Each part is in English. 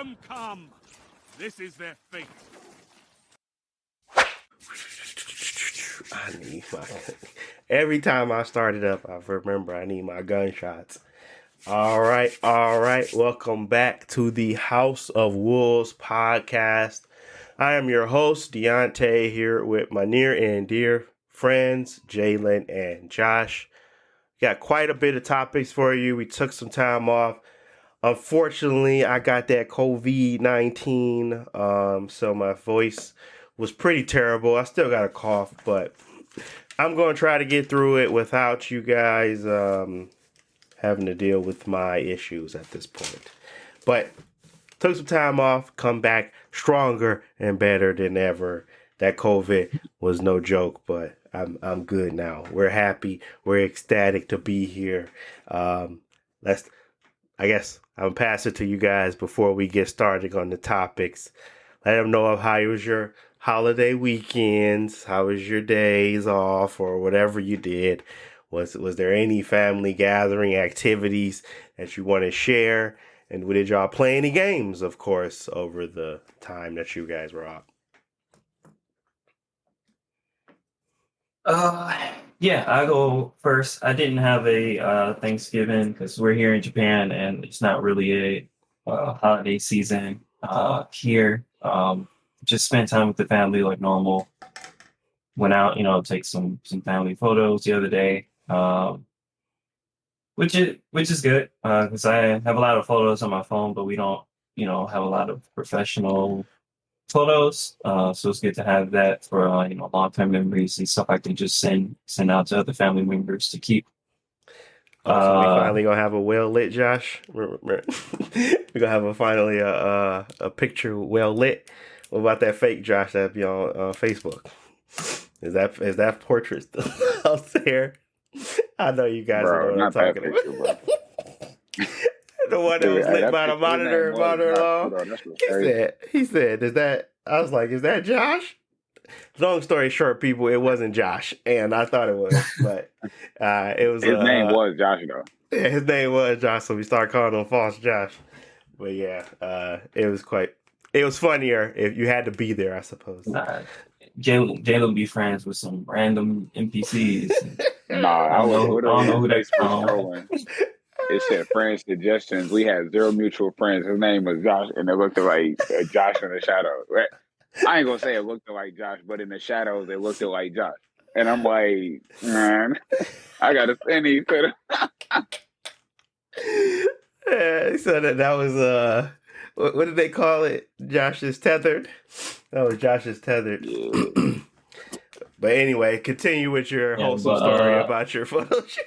them come. This is their fate. I need my every time I start it up, I remember I need my gunshots. All right. Welcome back to the House of Wolves podcast. I am your host, Deontay, here with my near and dear friends, Jalen and Josh. Got quite a bit of topics for you. We took some time off. Unfortunately, I got that COVID-19, so my voice was pretty terrible. I still got a cough, but I'm going to try to get through it without you guys having to deal with my issues at this point. But took some time off, come back stronger and better than ever. That COVID was no joke, but I'm good now. We're happy. We're ecstatic to be here. I guess I'll pass it to you guys before we get started on the topics. Let them know of how was your holiday weekends, how was your days off, or whatever you did. Was there any family gathering activities that you want to share? And did y'all play any games, of course, over the time that you guys were out? Yeah, I'll go first. I didn't have a Thanksgiving because we're here in Japan and it's not really a holiday season here. Just spent time with the family like normal. Went out, take some family photos the other day, which is good because I have a lot of photos on my phone, but we don't, have a lot of professional photos. So it's good to have that for long-term memories and stuff I can just send out to other family members to keep. So we finally gonna have a well lit, Josh. We're gonna have finally a picture well lit. What about that fake Josh that be on Facebook? Is that portrait still out there? I know you guys know what I'm talking about. The one that was lit by the monitor-in-law. He said, is that? I was like, is that Josh? Long story short, people, it wasn't Josh, and I thought it was, but it was. His name was Josh, though. Yeah, his name was Josh, so we started calling him False Josh. But yeah, it was funnier if you had to be there, I suppose. Jalen be friends with some random NPCs. I don't know who that's from. It said friend suggestions. We had 0 mutual friends. His name was Josh, and it looked like Josh in the shadows. Right? I ain't gonna say it looked like Josh, but in the shadows, it looked like Josh. And I'm like, man, I gotta send these to them. He said that was what did they call it? Josh's tethered. That was Josh's tethered. Yeah. But anyway, continue with your wholesome story about your photo shoot.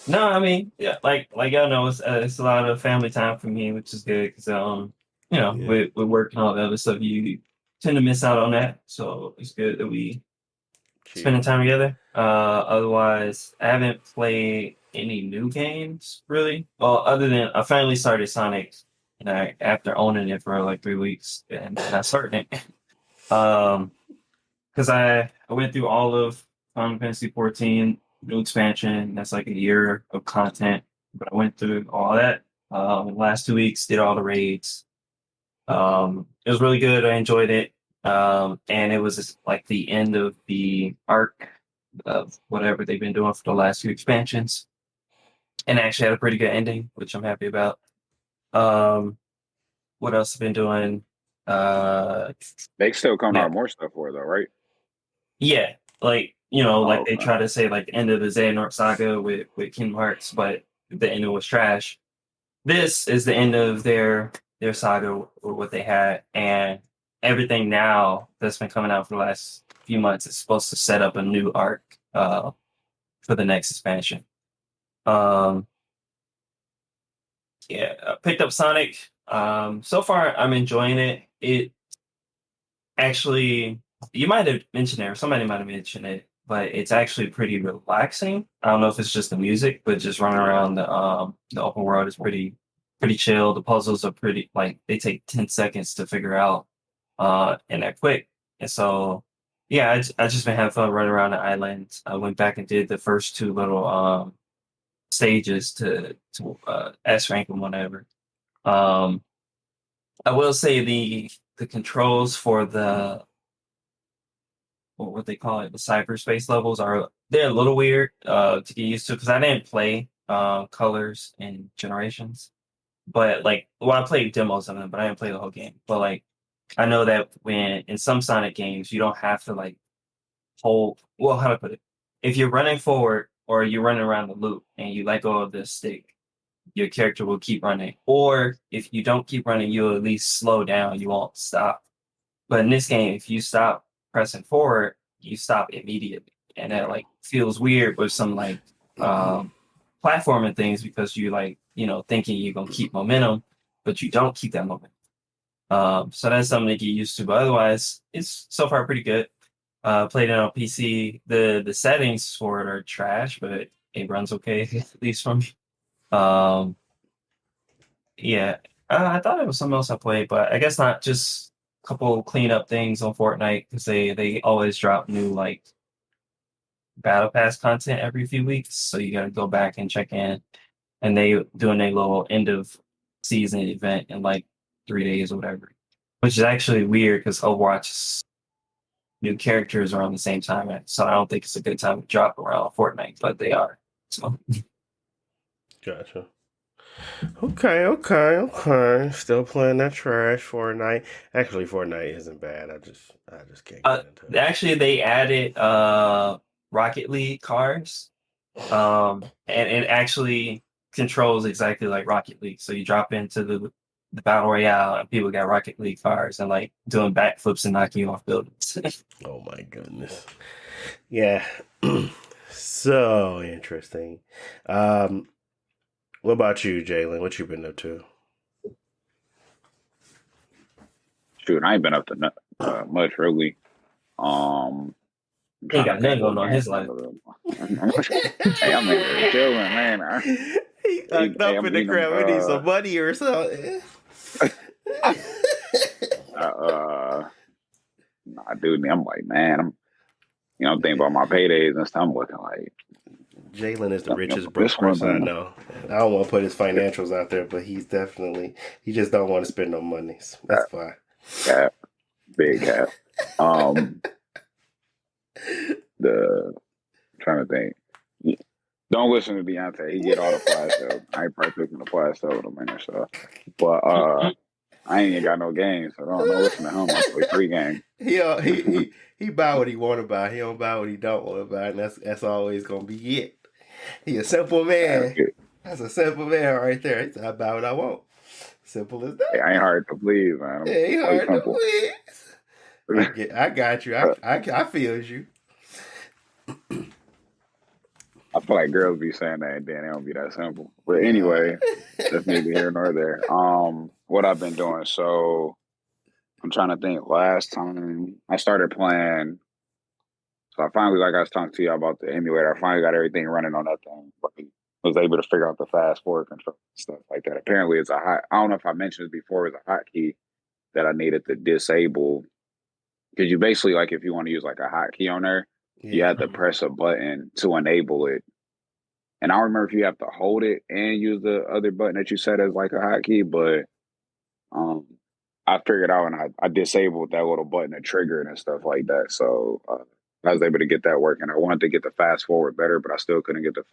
No, I mean, yeah, like y'all know, it's a lot of family time for me, which is good because with work and all the other stuff, you tend to miss out on that. So it's good that we spending time together. Otherwise, I haven't played any new games really. Well, other than I finally started Sonic, after owning it for like 3 weeks, and I started it because I went through all of Final Fantasy 14. New expansion, that's like a year of content, but I went through all that the last 2 weeks, did all the raids. It was really good. I enjoyed it, and it was just like the end of the arc of whatever they've been doing for the last few expansions, and actually had a pretty good ending, which I'm happy about. What else have been doing? They still come out more stuff for it though, right? Yeah, they try to say like the end of the Xehanort saga with Kingdom Hearts, but the ending was trash. This is the end of their saga or what they had, and everything now that's been coming out for the last few months is supposed to set up a new arc for the next expansion. I picked up Sonic. So far I'm enjoying it. It actually, you might have mentioned it, or somebody might have mentioned it, but it's actually pretty relaxing. I don't know if it's just the music, but just running around the open world is pretty chill. The puzzles are pretty, they take 10 seconds to figure out, and they're quick. And so, yeah, I just been having fun running around the island. I went back and did the first 2 little stages to S rank and whatever. I will say the controls for the what they call it, the cyberspace levels they're a little weird to get used to because I didn't play Colors and Generations, but like well I played demos of them, but I didn't play the whole game. But like I know that when in some Sonic games you don't have to like hold well how to put it. If you're running forward or you're running around the loop and you let go of the stick, your character will keep running. Or if you don't keep running, you'll at least slow down. You won't stop. But in this game, if you stop pressing forward, you stop immediately, and that like feels weird with some like platforming things because you like thinking you're gonna keep momentum, but you don't keep that momentum. So that's something to get used to. But otherwise, it's so far pretty good. Played it on PC. The settings for it are trash, but it runs okay at least for me. Yeah, I thought it was something else I played, but I guess not. Just a couple cleanup things on Fortnite because they always drop new like battle pass content every few weeks, so you got to go back and check in. And they doing a little end of season event in like 3 days or whatever, which is actually weird because Overwatch new characters are on the same time, so I don't think it's a good time to drop around Fortnite, but they are. So Gotcha. Okay. Still playing that trash Fortnite. Actually, Fortnite isn't bad. I just can't get into it. actually, they added Rocket League cars, and it actually controls exactly like Rocket League. So you drop into the battle royale, and people got Rocket League cars and like doing backflips and knocking you off buildings. Oh my goodness. Yeah. So interesting. What about you, Jalen? What you been up to? Shoot, I ain't been up to much really. He got nothing going on in his life. Hey, I'm in here chilling, man. He hooked up in the crowd. We need some money or something. I do. I'm like, man, I'm thinking about my paydays and stuff. I'm looking like Jalen is the richest broke person I know. I don't want to put his financials out there, but he just don't want to spend no money. So that's fine. Cap, big cap. Trying to think. Don't listen to Deontay. He get all the flash though. I ain't partaking the flash though with him in so. But I ain't even got no games, so don't listen to him. I play 3 games. He buy what he want to buy. He don't buy what he don't want to buy, and that's always gonna be it. He a simple man. That's a simple man right there. He said, I buy what I want. Simple as that. Hey, I ain't hard to please, man. Yeah, ain't hard to please. I got you. I feel you. I feel like girls be saying that and then it don't be that simple. But anyway, that's neither here nor there. What I've been doing. So I'm trying to think. Last time I started playing, so I finally, like I was talking to you about the emulator, I finally got everything running on that thing. Like, was able to figure out the fast forward control and stuff like that. Apparently, it's I don't know if I mentioned it before. It's a hotkey that I needed to disable because you basically like if you want to use like a hotkey on there, you have to press a button to enable it. And I don't remember if you have to hold it and use the other button that you set as like a hotkey, but I figured out and I disabled that little button to trigger it and stuff like that. So I was able to get that working. I wanted to get the fast forward better, but I still couldn't get the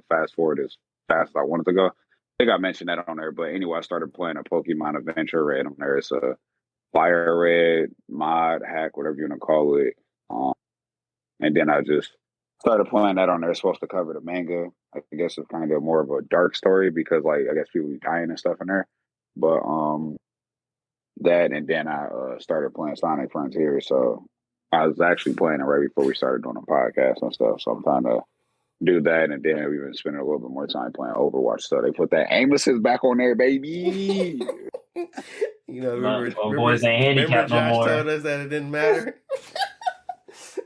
fast forward as fast as I wanted to go. I think I mentioned that on there, but anyway, I started playing a Pokemon Adventure Red on there. It's a Fire Red mod hack, whatever you want to call it. And then I just started playing that on there. It's supposed to cover the manga. I guess it's kind of more of a dark story because, like, I guess people be dying and stuff in there. But that, and then I started playing Sonic Frontier. So I was actually playing it right before we started doing a podcast and stuff. So I'm trying to do that, and then we've been spending a little bit more time playing Overwatch. So they put that Amos's back on there, baby. You know, remember boys ain't handicapped no more. Josh told us that it didn't matter.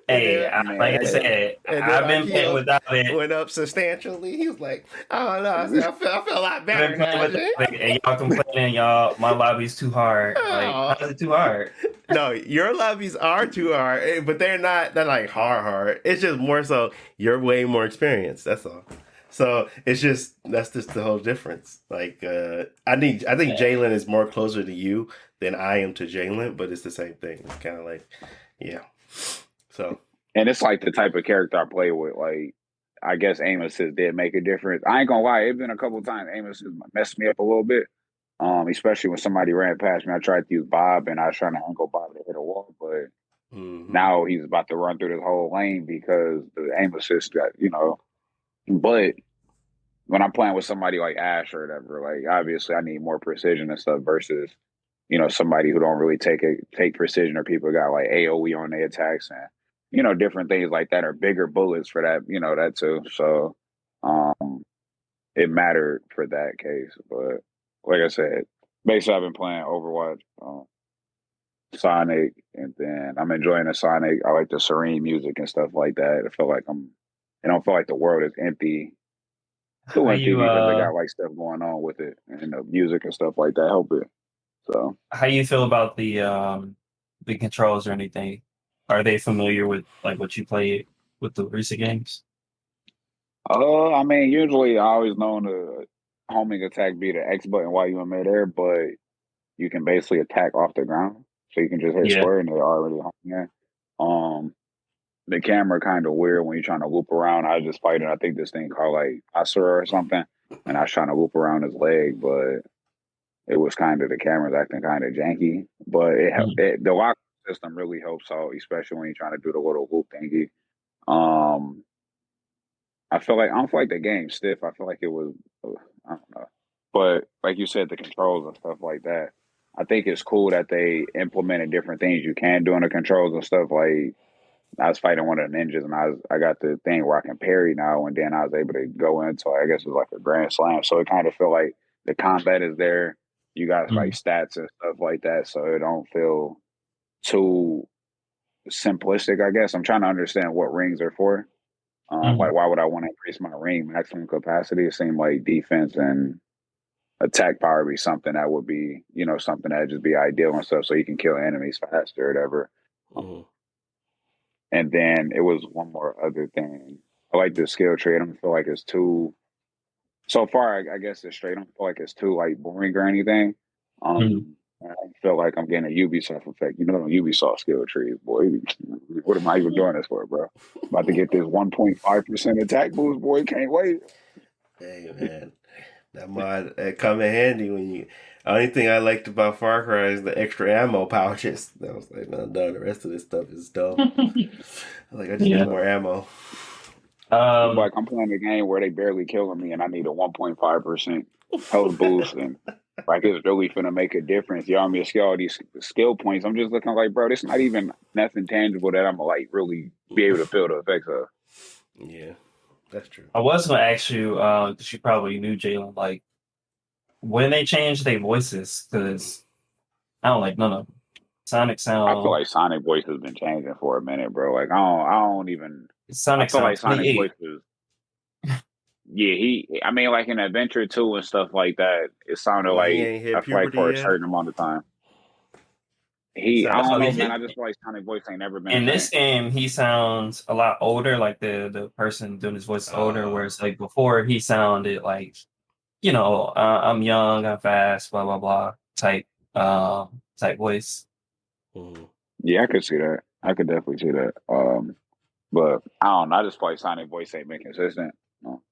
Hey, like I said, I've been playing without it. Went up substantially. He was like, "Oh no, I feel a lot better." And y'all complaining, my lobby's too hard. Like, how is it too hard? No, your lobbies are too hard, but they're not. They're like hard. It's just more so you're way more experienced. That's all. So it's just that's just the whole difference. Like I think Jalen is more closer to you than I am to Jalen, but it's the same thing. It's kind of like, yeah. So And it's like the type of character I play with. Like, I guess aim assist did make a difference. I ain't gonna lie, it's been a couple times aim assist messed me up a little bit. Especially when somebody ran past me. I tried to use Bob and I was trying to angle Bob to hit a wall, but now he's about to run through this whole lane because the aim assist got, but when I'm playing with somebody like Ash or whatever, like obviously I need more precision and stuff versus, somebody who don't really take precision, or people got like AoE on their attacks and, different things like that, or bigger bullets for that, that too. So it mattered for that case. But like I said, basically I've been playing Overwatch, Sonic, and then I'm enjoying the Sonic. I like the serene music and stuff like that. I feel like I don't feel like the world is empty. Too How empty you because they got like stuff going on with it, and the music and stuff like that help it. So how you feel about the controls or anything? Are they familiar with like what you play with the recent games? I mean, usually I always known the homing attack be the X button while you're in midair, but you can basically attack off the ground. So you can just hit Yeah. square and they're already homing it. The camera kind of weird when you're trying to loop around. I was just fighting, I think this thing called like Asura or something, and I was trying to loop around his leg, but it was kind of, the camera's acting kind of janky. But the lock system really helps out, especially when you're trying to do the little loop thingy. I don't feel like the game's stiff. I feel like it was, I don't know. But like you said, the controls and stuff like that, I think it's cool that they implemented different things you can do in the controls and stuff. Like I was fighting one of the ninjas, and I got the thing where I can parry now, and then I was able to go into, I guess it was like a grand slam. So it kind of feel like the combat is there. You got like stats and stuff like that, so it don't feel too simplistic. I guess I'm trying to understand what rings are for. Like, why would I want to increase my ring maximum capacity? It seemed like defense and attack power would be something that would be, something that would just be ideal and stuff, so you can kill enemies faster or whatever. And then it was one more other thing. I like the skill tree. I don't feel like it's too. So far, I guess it's straight. I don't feel like it's too like boring or anything. I feel like I'm getting a Ubisoft effect. The Ubisoft skill tree, boy. What am I even doing this for, bro? About to get this 1.5% attack boost, boy. Can't wait. Hey man, that mod come in handy when you. Only thing I liked about Far Cry is the extra ammo pouches. I was like, no, done. The rest of this stuff is dumb. I just need more ammo. Like I'm playing a game where they barely killing me, and I need a 1.5% health boost, and like it's really finna make a difference. Y'all me all these skill points. I'm just looking like, bro, this not even nothing tangible that I'm gonna like really be able to feel the effects of. Yeah, that's true. I was gonna ask you, because you probably knew Jalen, like when they changed their voices, because I don't like none of them. Sonic sound. I feel like Sonic voice has been changing for a minute, bro. Like I don't even. Sonic I feel like sound Sonic voice is. Yeah, I mean, like in Adventure 2 and stuff like that, it sounded like, I feel like for a certain amount of time. I don't know, man. I just feel like Sonic voice ain't never been. In this game, he sounds a lot older, like the person doing his voice is older, whereas like before he sounded like, I'm young, I'm fast, blah blah blah type voice. Yeah, I could see that. I could definitely see that. But I don't know. I just feel like Sonic voice ain't been consistent.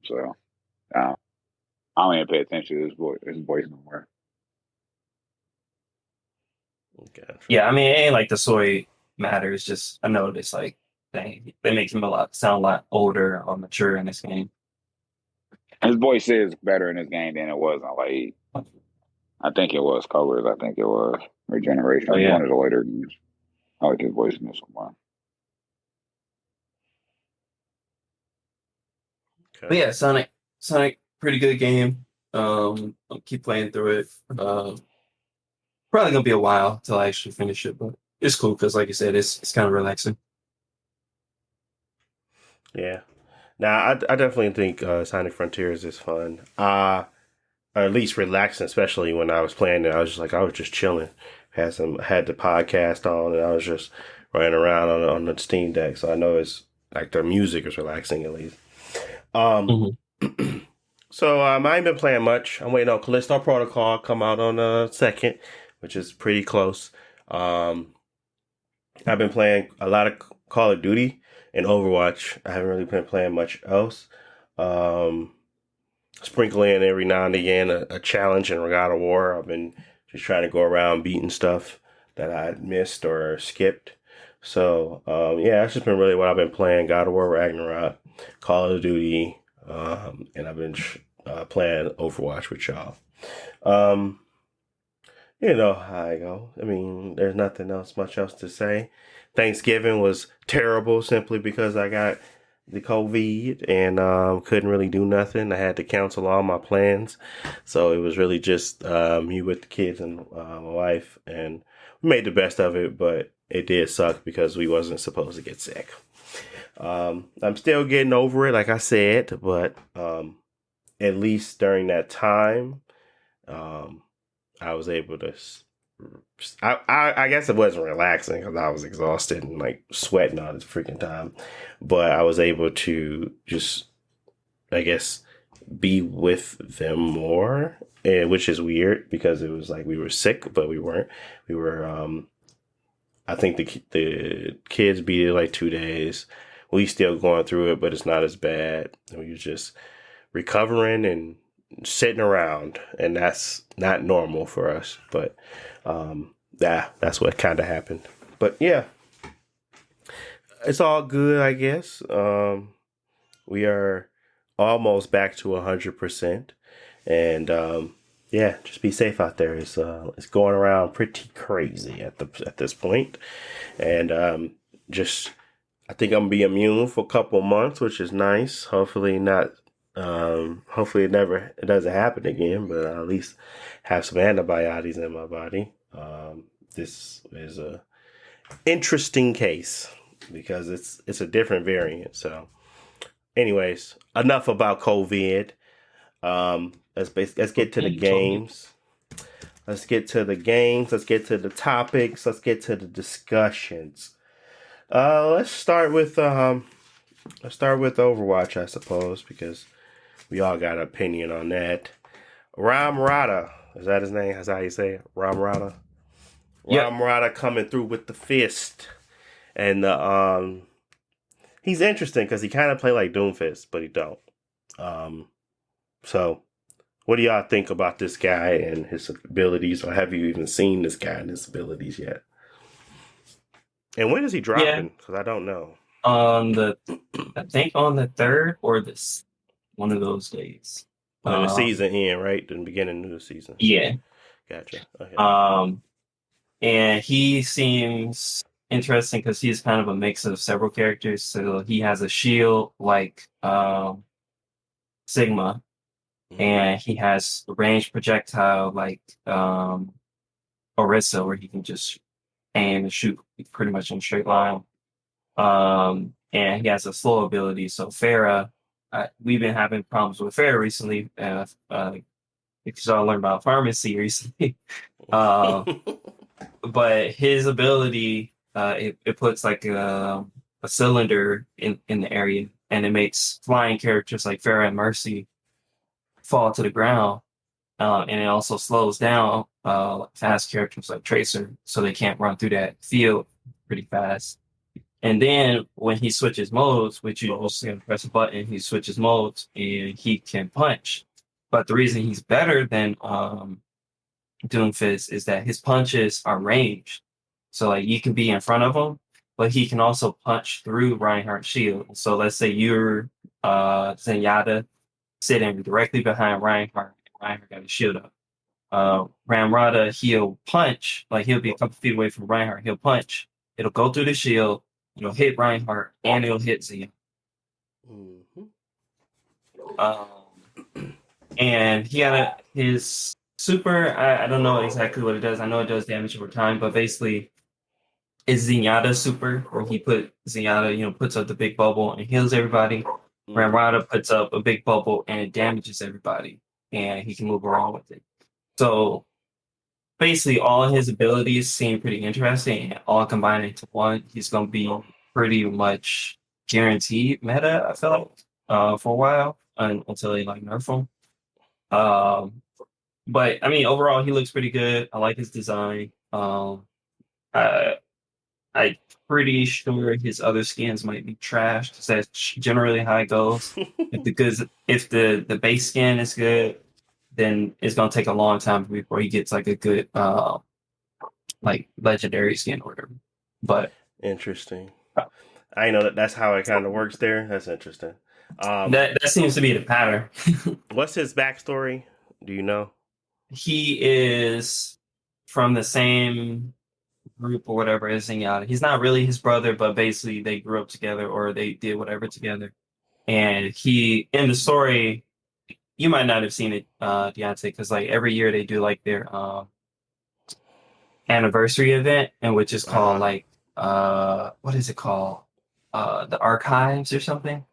So I don't even pay attention to his voice no more. Gotcha. Yeah, I mean, it ain't like the story matters. Just I noticed like they make him sound a lot older or mature in this game. His voice is better in this game than it was on like, I think it was Colors. I think it was Regeneration. Oh, yeah. One of the later games. I like his voice in this one. Okay. But yeah, Sonic, pretty good game. I'll keep playing through it. Probably gonna be a while till I actually finish it, but it's cool because, like you said, it's kind of relaxing. Yeah. Now, I definitely think Sonic Frontiers is fun. Or at least relaxing, especially when I was playing it. I was just chilling. Had the podcast on, and I was just running around on the Steam Deck. So I know it's like their music is relaxing at least. So I ain't been playing much. I'm waiting on Callisto Protocol come out on the 2nd, which is pretty close. Um, I've been playing a lot of Call of Duty and Overwatch. I haven't really been playing much else. Um, Sprinkle in every now and again a challenge in God of War. I've been just trying to go around beating stuff that I missed or skipped. So yeah, that's just been really what I've been playing. God of War, Ragnarok, Call of Duty, and I've been playing Overwatch with y'all. You know how I go. I mean, there's nothing much else to say. Thanksgiving was terrible simply because I got the COVID and couldn't really do nothing. I had to cancel all my plans. So it was really just me with the kids and my wife. And we made the best of it, but it did suck because we wasn't supposed to get sick. I'm still getting over it, like I said, but at least during that time, I was able to. I guess it wasn't relaxing because I was exhausted and like sweating all this freaking time, but I was able to just, I guess, be with them more, and which is weird because it was like we were sick, but we weren't. We were. I think the kids beat it like 2 days. We still going through it, but it's not as bad. We were just recovering and sitting around, and that's not normal for us, but that's what kind of happened. But yeah, it's all good, I guess. We are almost back to 100%, and yeah, just be safe out there. It's going around pretty crazy at this point, and just I think I'm gonna be immune for a couple months, which is nice. Hopefully not. Hopefully it doesn't happen again, but I'll at least have some antibiotics in my body. This is a interesting case because it's a different variant. So, anyways, enough about COVID. Let's get to the games. Let's get to the games. Let's get to the topics. Let's get to the discussions. Let's start with Overwatch, I suppose, because we all got an opinion on that. Ramrata, is that his name? That's how you say it? Ramrata? Yep. Ramrata coming through with the fist. And he's interesting because he kind of play like Doomfist, but he don't. So, what do y'all think about this guy and his abilities, or have you even seen this guy and his abilities yet? And when is he dropping? Because I don't know. I think on the 3rd or this one of those days. When the season end, right? The beginning of the season. Yeah. Gotcha. Okay. And he seems interesting because he's kind of a mix of several characters. So he has a shield like Sigma, and he has a ranged projectile like Orisa, where he can just aim and shoot pretty much in a straight line. And he has a slow ability. So Pharah, we've been having problems with Pharah recently. If you all learned about pharmacy recently. But his ability, it puts like a cylinder in the area, and it makes flying characters like Pharah and Mercy fall to the ground. And it also slows down fast characters like Tracer, so they can't run through that field pretty fast. And then when he switches modes, which you just press a button, he switches modes and he can punch. But the reason he's better than Doomfist is that his punches are ranged. So like you can be in front of him, but he can also punch through Reinhardt's shield. So let's say you're Zenyatta sitting directly behind Reinhardt. Reinhardt got his shield up. Ramrata, he'll punch, like he'll be a couple feet away from Reinhardt. He'll punch. It'll go through the shield. It'll hit Reinhardt and it'll hit Zenyatta. And he got his super. I don't know exactly what it does. I know it does damage over time, but basically, it's Zenyatta super, where he Zenyatta, puts up the big bubble and heals everybody. Ramrata puts up a big bubble and it damages everybody, and he can move around with it. So basically, all his abilities seem pretty interesting, and all combined into one, he's going to be pretty much guaranteed meta, I feel like, for a while. until they like nerf him. But I mean, overall, he looks pretty good. I like his design. I, I'm pretty sure his other skins might be trash because that's generally how it goes. If the base skin is good, then it's gonna take a long time before he gets like a good like legendary skin or whatever. But Interesting. I know that's how it kind of works there. That's interesting. that seems to be the pattern. What's his backstory? Do you know? He is from the same group or whatever as Zenyatta. He's not really his brother, but basically they grew up together or they did whatever together. And he in the story, you might not have seen it, Deontay, because like every year they do like their anniversary event, and which is called like what is it called? The archives or something.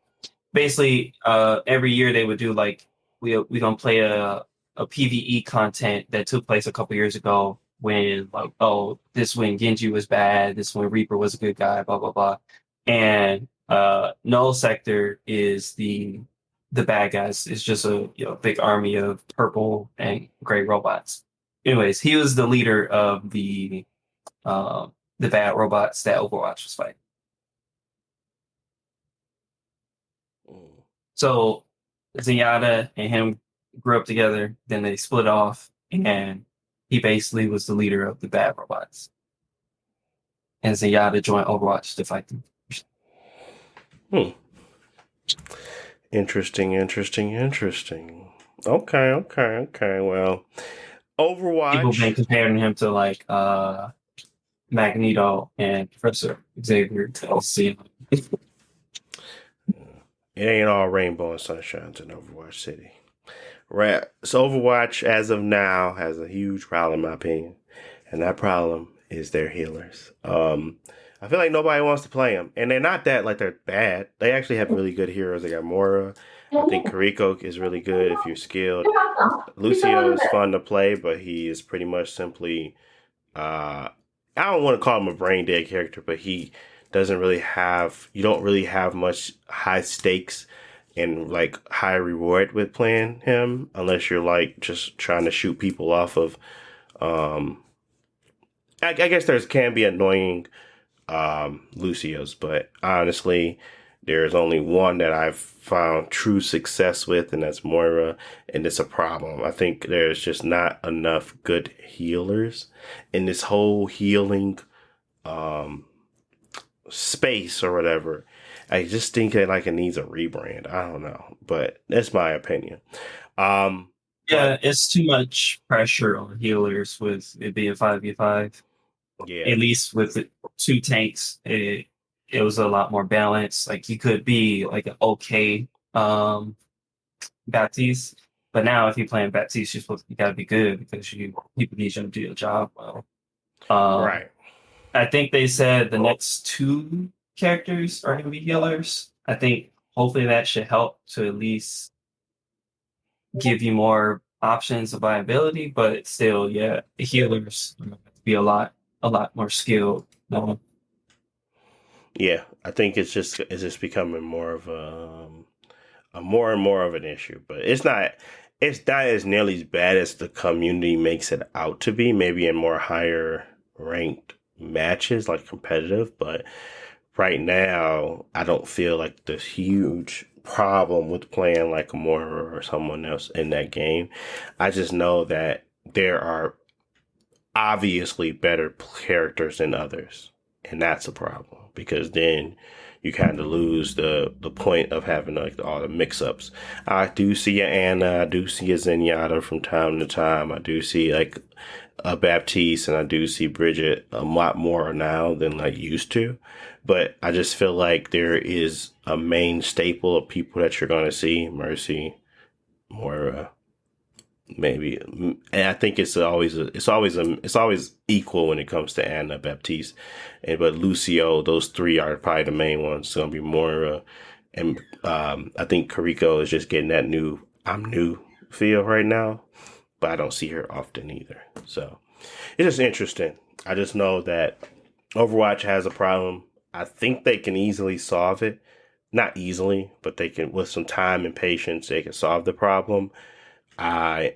Basically, every year they would do like we gonna play a PvE content that took place a couple years ago when like this when Genji was bad, this when Reaper was a good guy, blah blah blah, and Null Sector is the bad guys. It's just a big army of purple and gray robots. Anyways, he was the leader of the bad robots that Overwatch was fighting. So Zenyatta and him grew up together, then they split off, and he basically was the leader of the bad robots. And Zenyatta joined Overwatch to fight them. Interesting. Okay. Well, Overwatch. People have been comparing him to like Magneto and Professor Xavier to see. It ain't all rainbow and sunshines in Overwatch City. Right. So Overwatch, as of now, has a huge problem, in my opinion. And that problem is their healers. I feel like nobody wants to play them. And they're not that, like, they're bad. They actually have really good heroes. They got Moira. I think Kiriko is really good if you're skilled. Lucio is fun to play, but he is pretty much simply... I don't want to call him a brain dead character, but he... doesn't really have, you don't really have much high stakes and like high reward with playing him unless you're like just trying to shoot people off of I guess can be annoying Lucios, but honestly there's only one that I've found true success with, and that's Moira, and it's a problem. I think there's just not enough good healers in this whole healing space or whatever. I just think that like it needs a rebrand. I don't know, but that's my opinion. It's too much pressure on healers with it being 5v5. Yeah, at least with the 2 tanks, it was a lot more balanced. Like you could be like an okay Baptiste, but now if you're playing Baptiste, you gotta be good because people need you to do your job well. right. I think they said the next 2 characters are gonna be healers. I think hopefully that should help to at least give you more options of viability, but still, the healers are gonna have to be a lot more skilled. Yeah, I think it's just becoming more of a more and more of an issue, but it's not as nearly as bad as the community makes it out to be. Maybe in more higher ranked matches, like competitive, but right now I don't feel like the huge problem with playing like a Moira or someone else in that game. I just know that there are obviously better characters than others, and that's a problem because then you kind of lose the point of having like all the mix-ups. I do see a Anna, I do see a Zenyatta from time to time. I do see like a Baptiste, and I do see Bridget a lot more now than I used to. But I just feel like there is a main staple of people that you're going to see: Mercy, Moira, maybe, and I think it's always equal when it comes to Anna, Baptiste, but Lucio. Those 3 are probably the main ones. It's gonna be Moira, and I think Kiriko is just getting that I'm new feel right now, but I don't see her often either. So it's just interesting. I just know that Overwatch has a problem. I think they can easily solve it not easily, but they can, with some time and patience, they can solve the problem. I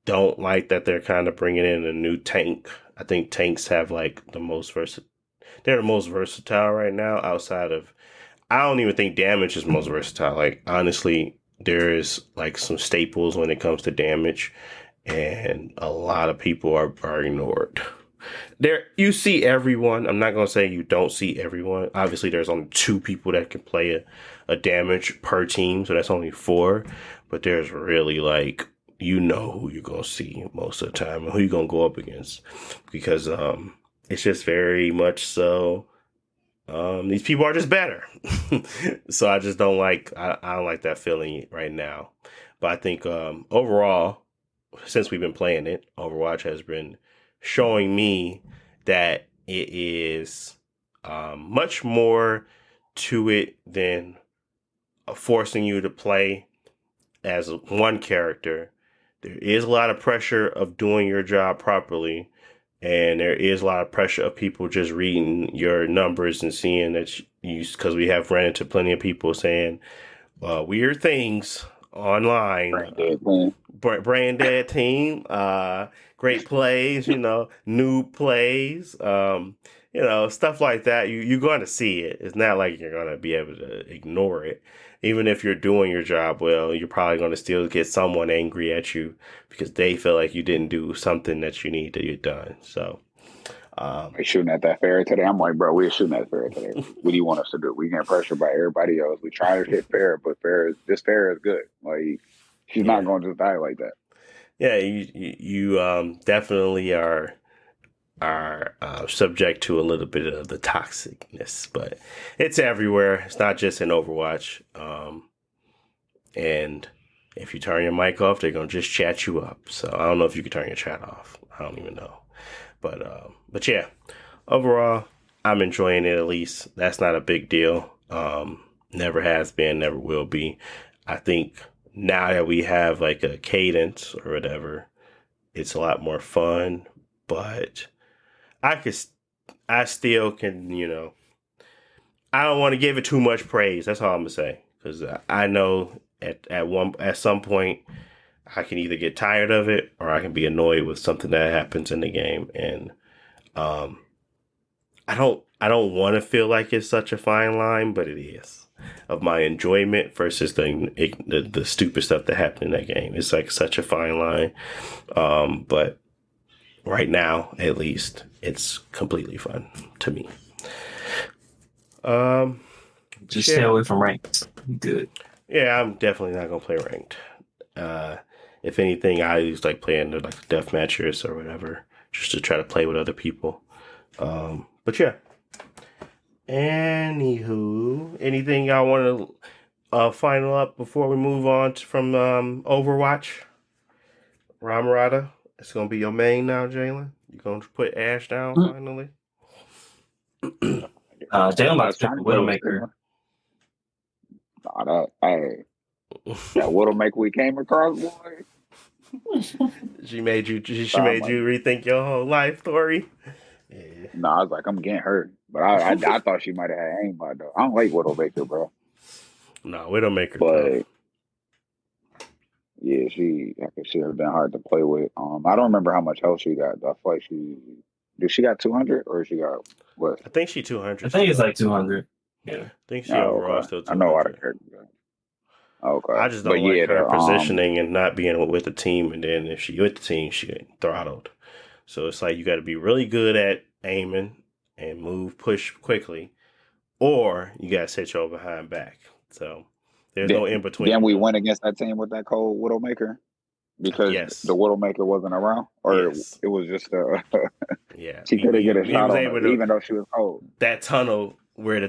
don't like that they're kind of bringing in a new tank. I think tanks have like they're the most versatile right now outside of, I don't even think damage is most versatile. Like, honestly, there is like some staples when it comes to damage, and a lot of people are ignored. There, you see everyone. I'm not gonna say you don't see everyone. Obviously, there's only 2 people that can play a damage per team, so that's only 4. But there's really like, you know who you're gonna see most of the time and who you're gonna go up against, because it's just very much so. These people are just better. So I just don't like, I don't like that feeling right now. But I think overall, since we've been playing it, Overwatch has been showing me that it is much more to it than forcing you to play as one character. There is a lot of pressure of doing your job properly. And there is a lot of pressure of people just reading your numbers and seeing that you, because we have run into plenty of people saying weird things online. Brain dead team, great plays, new plays, stuff like that. You're going to see it. It's not like you're going to be able to ignore it. Even if you're doing your job well, you're probably going to still get someone angry at you because they feel like you didn't do something that you need to get done. So, we shooting at that ferret today. I'm like, bro, we're shooting at ferret today. What do you want us to do? We get pressured by everybody else. We try to hit ferret, but this ferret is good. Like, she's not going to just die like that. Yeah, you definitely are subject to a little bit of the toxicness, but it's everywhere. It's not just in Overwatch. And if you turn your mic off, they're gonna just chat you up. So I don't know if you can turn your chat off. I don't even know. But yeah, overall, I'm enjoying it. At least that's not a big deal. Never has been, never will be. I think now that we have like a cadence or whatever, it's a lot more fun. But I still can, I don't want to give it too much praise. That's all I'm gonna say, because I know at some point I can either get tired of it or I can be annoyed with something that happens in the game, and I don't want to feel like it's such a fine line, but it is, of my enjoyment versus the stupid stuff that happened in that game. It's like such a fine line, but right now, at least, it's completely fun to me. Just stay away from ranked. Good. Yeah, I'm definitely not gonna play ranked. If anything, I use like playing the death matches or whatever, just to try to play with other people. But yeah. Anywho, anything y'all want to final up before we move on from Overwatch? Ramarada, it's gonna be your main now, Jalen. You gonna put Ash down finally? Jalen about to pick a Widowmaker. That Widowmaker we came across, boy. She made you rethink your whole life, Tori. Yeah. No, I was like, I'm getting hurt, but I thought she might have had aimbot though. I don't like Widowmaker, bro. No, Widowmaker. But yeah, she have been hard to play with. I don't remember how much health she got. I feel like she got 200 or she got what? I think she 200. I think it's like 200. Yeah, I think she overall still 200. I know how to character. Okay, I just don't like her positioning and not being with the team, and then if she with the team, she get throttled. So it's like you got to be really good at aiming and push quickly, or you got to set your behind back. So there's no in between. Then we went against that team with that cold Widowmaker because the Widowmaker wasn't around, or it was just yeah. She couldn't get a shot on her, even though she was cold. That tunnel where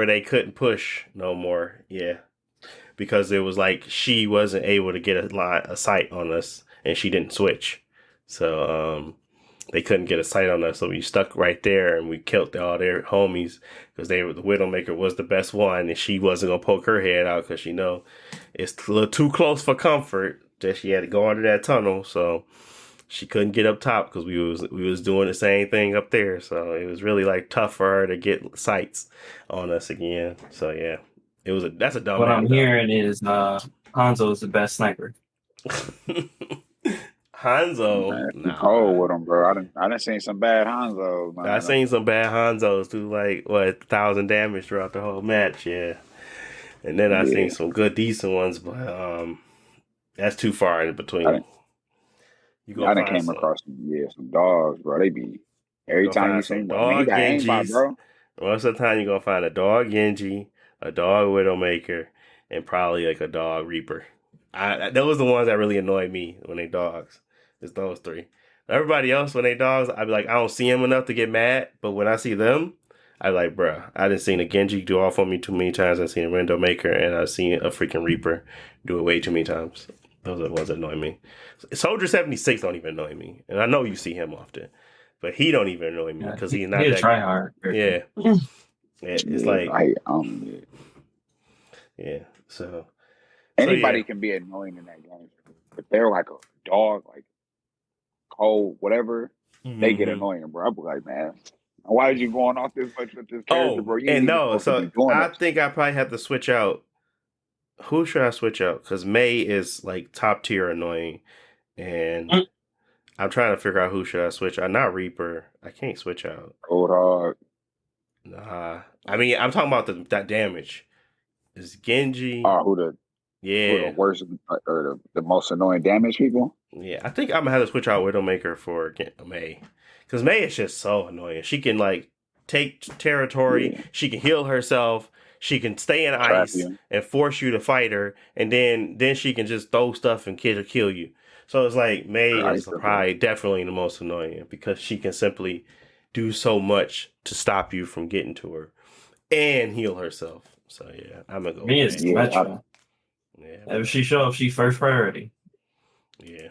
they couldn't push no more. Yeah. Because it was like she wasn't able to get a sight on us, and she didn't switch, so they couldn't get a sight on us. So we stuck right there, and we killed all their homies because the Widowmaker was the best one, and she wasn't gonna poke her head out because it's a little too close for comfort. That she had to go under that tunnel, so she couldn't get up top because we was doing the same thing up there. So it was really like tough for her to get sights on us again. So yeah. That's a dumb What map. I'm hearing is Hanzo is the best sniper. Hanzo, Man, you nah. cold with them, bro. I done seen some bad Hanzos, man. I seen some bad Hanzos do like 1,000 damage throughout the whole match, yeah. And then I seen Yeah, some good decent ones, but that's too far in I between. done, You I gonna done find came some. across some dogs, bro. They be You every gonna time you find see some them. I mean, he dog got aimbot, Genjis. bro. Most of the time, you're gonna find a dog Genji, a dog Widowmaker, and probably like a dog Reaper. Those are the ones that really annoy me when they dogs. It's those three. Everybody else, when they dogs, I be like, I don't see them enough to get mad. But when I see them, I be like, bruh, I done seen a Genji do off on me too many times. I've seen a Widowmaker, and I've seen a freaking Reaper do it way too many times. Those are the ones that annoy me. Soldier 76 don't even annoy me, and I know you see him often, but he don't even annoy me Yeah, because he he's not a that. try hard. Yeah, it's Yeah, like yeah. So yeah. anybody can be annoying in that game, but they're like a dog, like cold, whatever. They get Mm-hmm. annoying, bro. I be like, man, why are you going off this much with this character, Oh, bro? You ain't and even no, supposed to so be doing I this. think I probably have to switch out. Who should I switch out? Because May is like top tier annoying, and I'm trying to figure out who should I switch out. Not Reaper. I can't switch out. Cold hard. Nah, I mean I'm talking about that damage. Is Genji? Who the Yeah, worst or the most annoying damage people? yeah. I think I'm gonna have to switch out Widowmaker for May, because May is just so annoying. She can like take territory. Yeah, She can heal herself. She can stay in trap ice you. and force you to fight her, and then she can just throw stuff and kill you. So it's like May I is used to play. probably definitely the most annoying because she can simply do so much to stop you from getting to her and heal herself. So yeah, I'm gonna go Me, with it's May. Yeah, Metro. Yeah, If she show up, she first priority. yeah.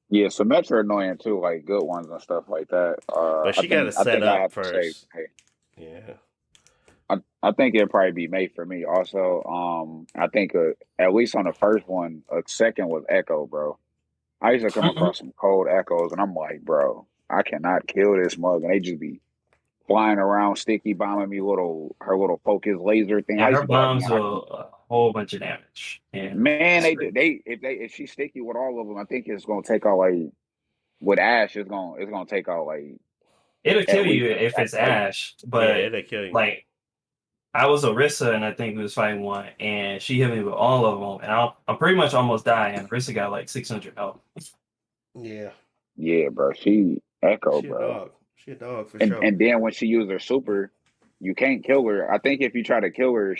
yeah. So Metro annoying too, like good ones and stuff like that. But she got to I set think I up have to say, first. hey, Yeah. I think it'd probably be May for me. Also, I think at least on the first one, a second was Echo, bro. I used to come across some cold echoes, and I'm like, bro, I cannot kill this mug, and they just be flying around, sticky bombing me, her little focus laser thing. Yeah, I used her to be like, bombs man, will a whole bunch of damage. And man, it's great. if she's sticky with all of them, I think it's gonna take out like with Ash, it's gonna take out like It'll at kill least you if it's like Ash, Yeah, but it'll kill you. like I was Orisa and I think we was fighting one, and she hit me with all of them, and I'm pretty much almost dying. And Orisa got like 600 health. Yeah. yeah, bro. She Echo, She a bro. dog. She a dog for And sure. and then when she used her super, you can't kill her. I think if you try to kill her, if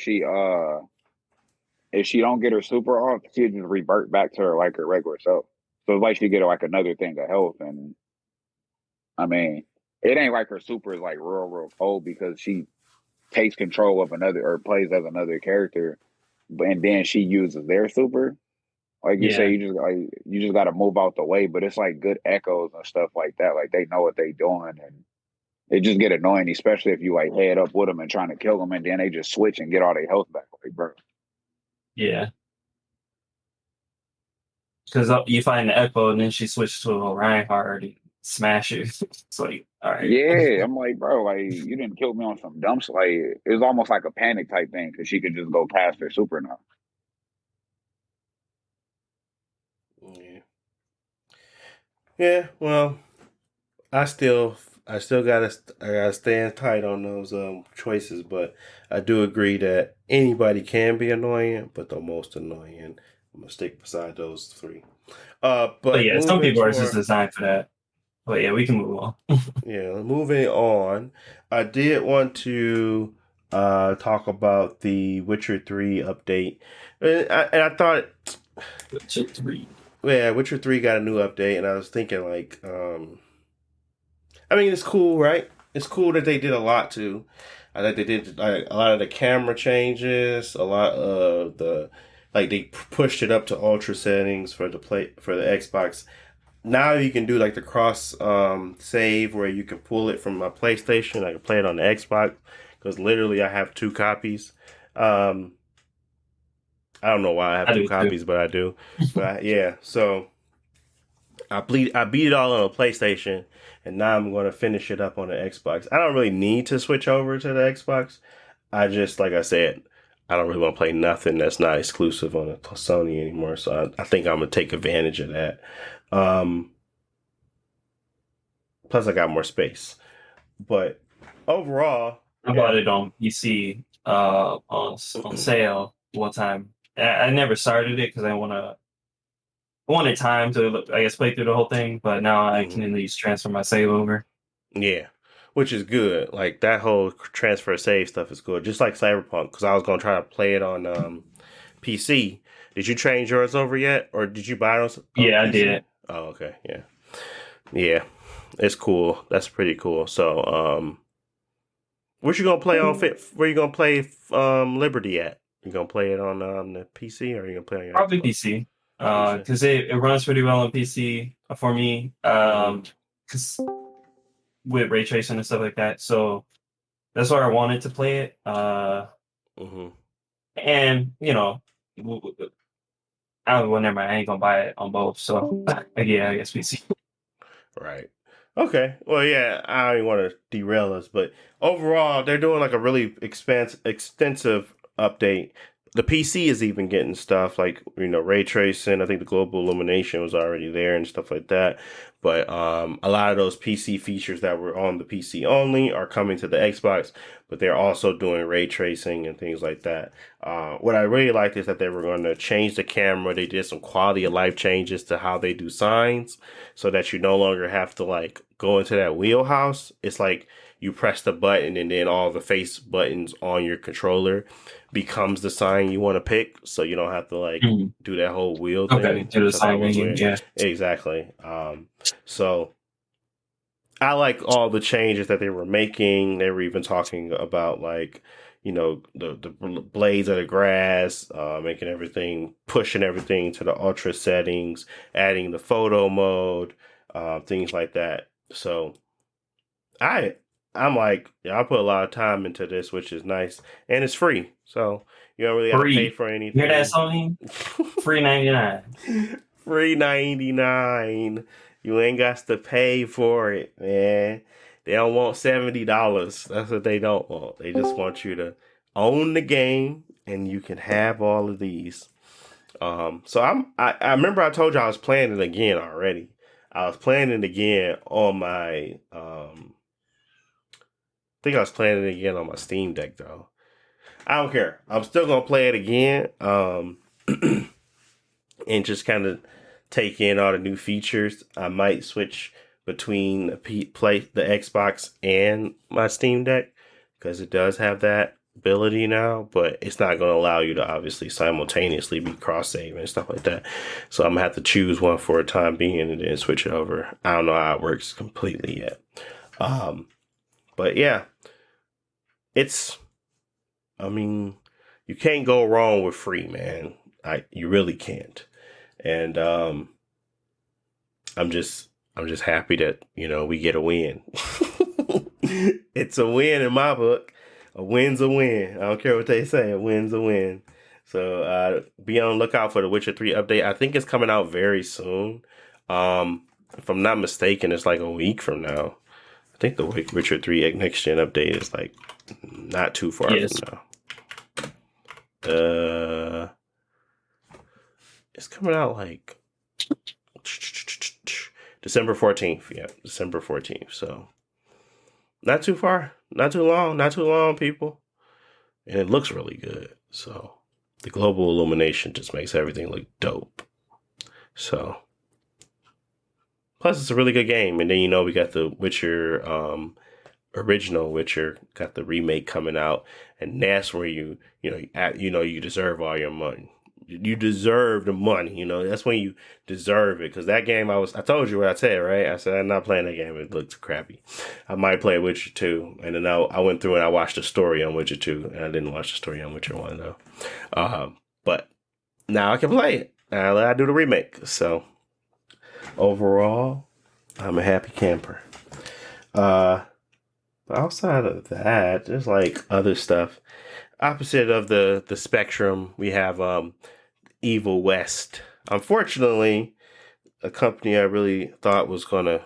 she don't get her super off, she'll just revert back to her like her regular self. So it's like she get like another thing of health. And I mean, it ain't like her super is like real cold because she takes control of another or plays as another character, and then she uses their super. Like you say, Yeah, you just got to move out the way. But it's like good echoes and stuff like that. Like they know what they doing, and they just get annoying, especially if you like head up with them and trying to kill them, and then they just switch and get all their health back. Like, bro, yeah. Because you find the Echo, and then she switched to a Reinhardt and smash it. It's like, all right. yeah, I'm like, bro, like you didn't kill me on some dumb shit. Like it was almost like a panic type thing because she could just go past her super now. Yeah. Yeah. Well, I still gotta stand tight on those choices, but I do agree that anybody can be annoying, but the most annoying, I'm gonna stick beside those three. But But yeah, some moving people are just toward designed for that. But yeah, we can move on. moving on, I did want to talk about the Witcher 3 update, and I thought, Witcher 3. yeah, Witcher 3 got a new update, and I was thinking like, I mean, it's cool, right? It's cool that they did a lot too. I think they did like a lot of the camera changes, a lot of they pushed it up to ultra settings for the Xbox. Now you can do like the cross save where you can pull it from my PlayStation. I can play it on the Xbox because literally I have two copies. I don't know why I have I two do too. copies, but I do. But yeah, so I beat it all on a PlayStation, and now I'm going to finish it up on the Xbox. I don't really need to switch over to the Xbox. I just, like I said, I don't really want to play nothing that's not exclusive on Sony anymore. So I think I'm gonna take advantage of that. Plus, I got more space. But overall, I bought it on PC on sale one time. I never started it because I wanted time to, I guess, play through the whole thing. But now I can at least transfer my save over. Yeah, which is good. Like that whole transfer save stuff is good. Just like Cyberpunk, because I was gonna try to play it on PC. Did you change yours over yet, or did you buy it on Yeah, PC? I did. Oh, okay, yeah, it's cool. That's pretty cool. So, what you gonna play on Fit? Where you gonna play Liberty at? You gonna play it on the PC, or you gonna play on your Probably Xbox? PC. Because it runs pretty well on PC for me. Because with ray tracing and stuff like that. So that's why I wanted to play it. And never mind. I ain't gonna buy it on both. So yeah, I guess PC. Right. Okay. Well, yeah, I don't even want to derail us, but overall, they're doing like a really extensive update. The PC is even getting stuff like, ray tracing. I think the global illumination was already there and stuff like that. But a lot of those PC features that were on the PC only are coming to the Xbox, but they're also doing ray tracing and things like that. What I really liked is that they were going to change the camera. They did some quality of life changes to how they do signs so that you no longer have to like go into that wheelhouse. It's like you press the button and then all the face buttons on your controller becomes the sign you want to pick, so you don't have to like do that whole wheel thing. Okay, do the sign ringing, yeah. Exactly. So I like all the changes that they were making. They were even talking about like, the blades of the grass, making everything, pushing everything to the ultra settings, adding the photo mode, things like that. So I'm like, I put a lot of time into this, which is nice, and it's free, so you don't really have to pay for anything. Hear that, Sony? Free 99. Free 99. You ain't got to pay for it, man. They don't want $70. That's what they don't want. They just want you to own the game, and you can have all of these. So I remember I told you I was playing it again already. I was playing it again on my I think I was playing it again on my Steam Deck, though. I don't care. I'm still going to play it again and just kind of take in all the new features. I might switch between the Xbox and my Steam Deck because it does have that ability now, but it's not going to allow you to obviously simultaneously be cross-save and stuff like that. So I'm going to have to choose one for a time being and then switch it over. I don't know how it works completely yet. But yeah, you can't go wrong with free, man. You really can't. And I'm just happy that, we get a win. It's a win in my book. A win's a win. I don't care what they say. A win's a win. So be on the lookout for the Witcher 3 update. I think it's coming out very soon. If I'm not mistaken, it's like a week from now. I think the Witcher 3 next gen update is like not too far from now. It's coming out like December 14th. Yeah, December 14th. So not too far, not too long, people. And it looks really good. So the global illumination just makes everything look dope. So plus it's a really good game. And then we got the Witcher original Witcher, got the remake coming out, and that's where you deserve all your money. You deserve the money, that's when you deserve it. Because that game, I told you what I said, right? I said I'm not playing that game. It looks crappy. I might play Witcher 2, and then I went through and I watched the story on Witcher 2, and I didn't watch the story on Witcher 1 though. But now I can play it. Now I do the remake. So overall, I'm a happy camper. Outside of that, there's like other stuff. Opposite of the spectrum, we have Evil West. Unfortunately, a company I really thought was gonna,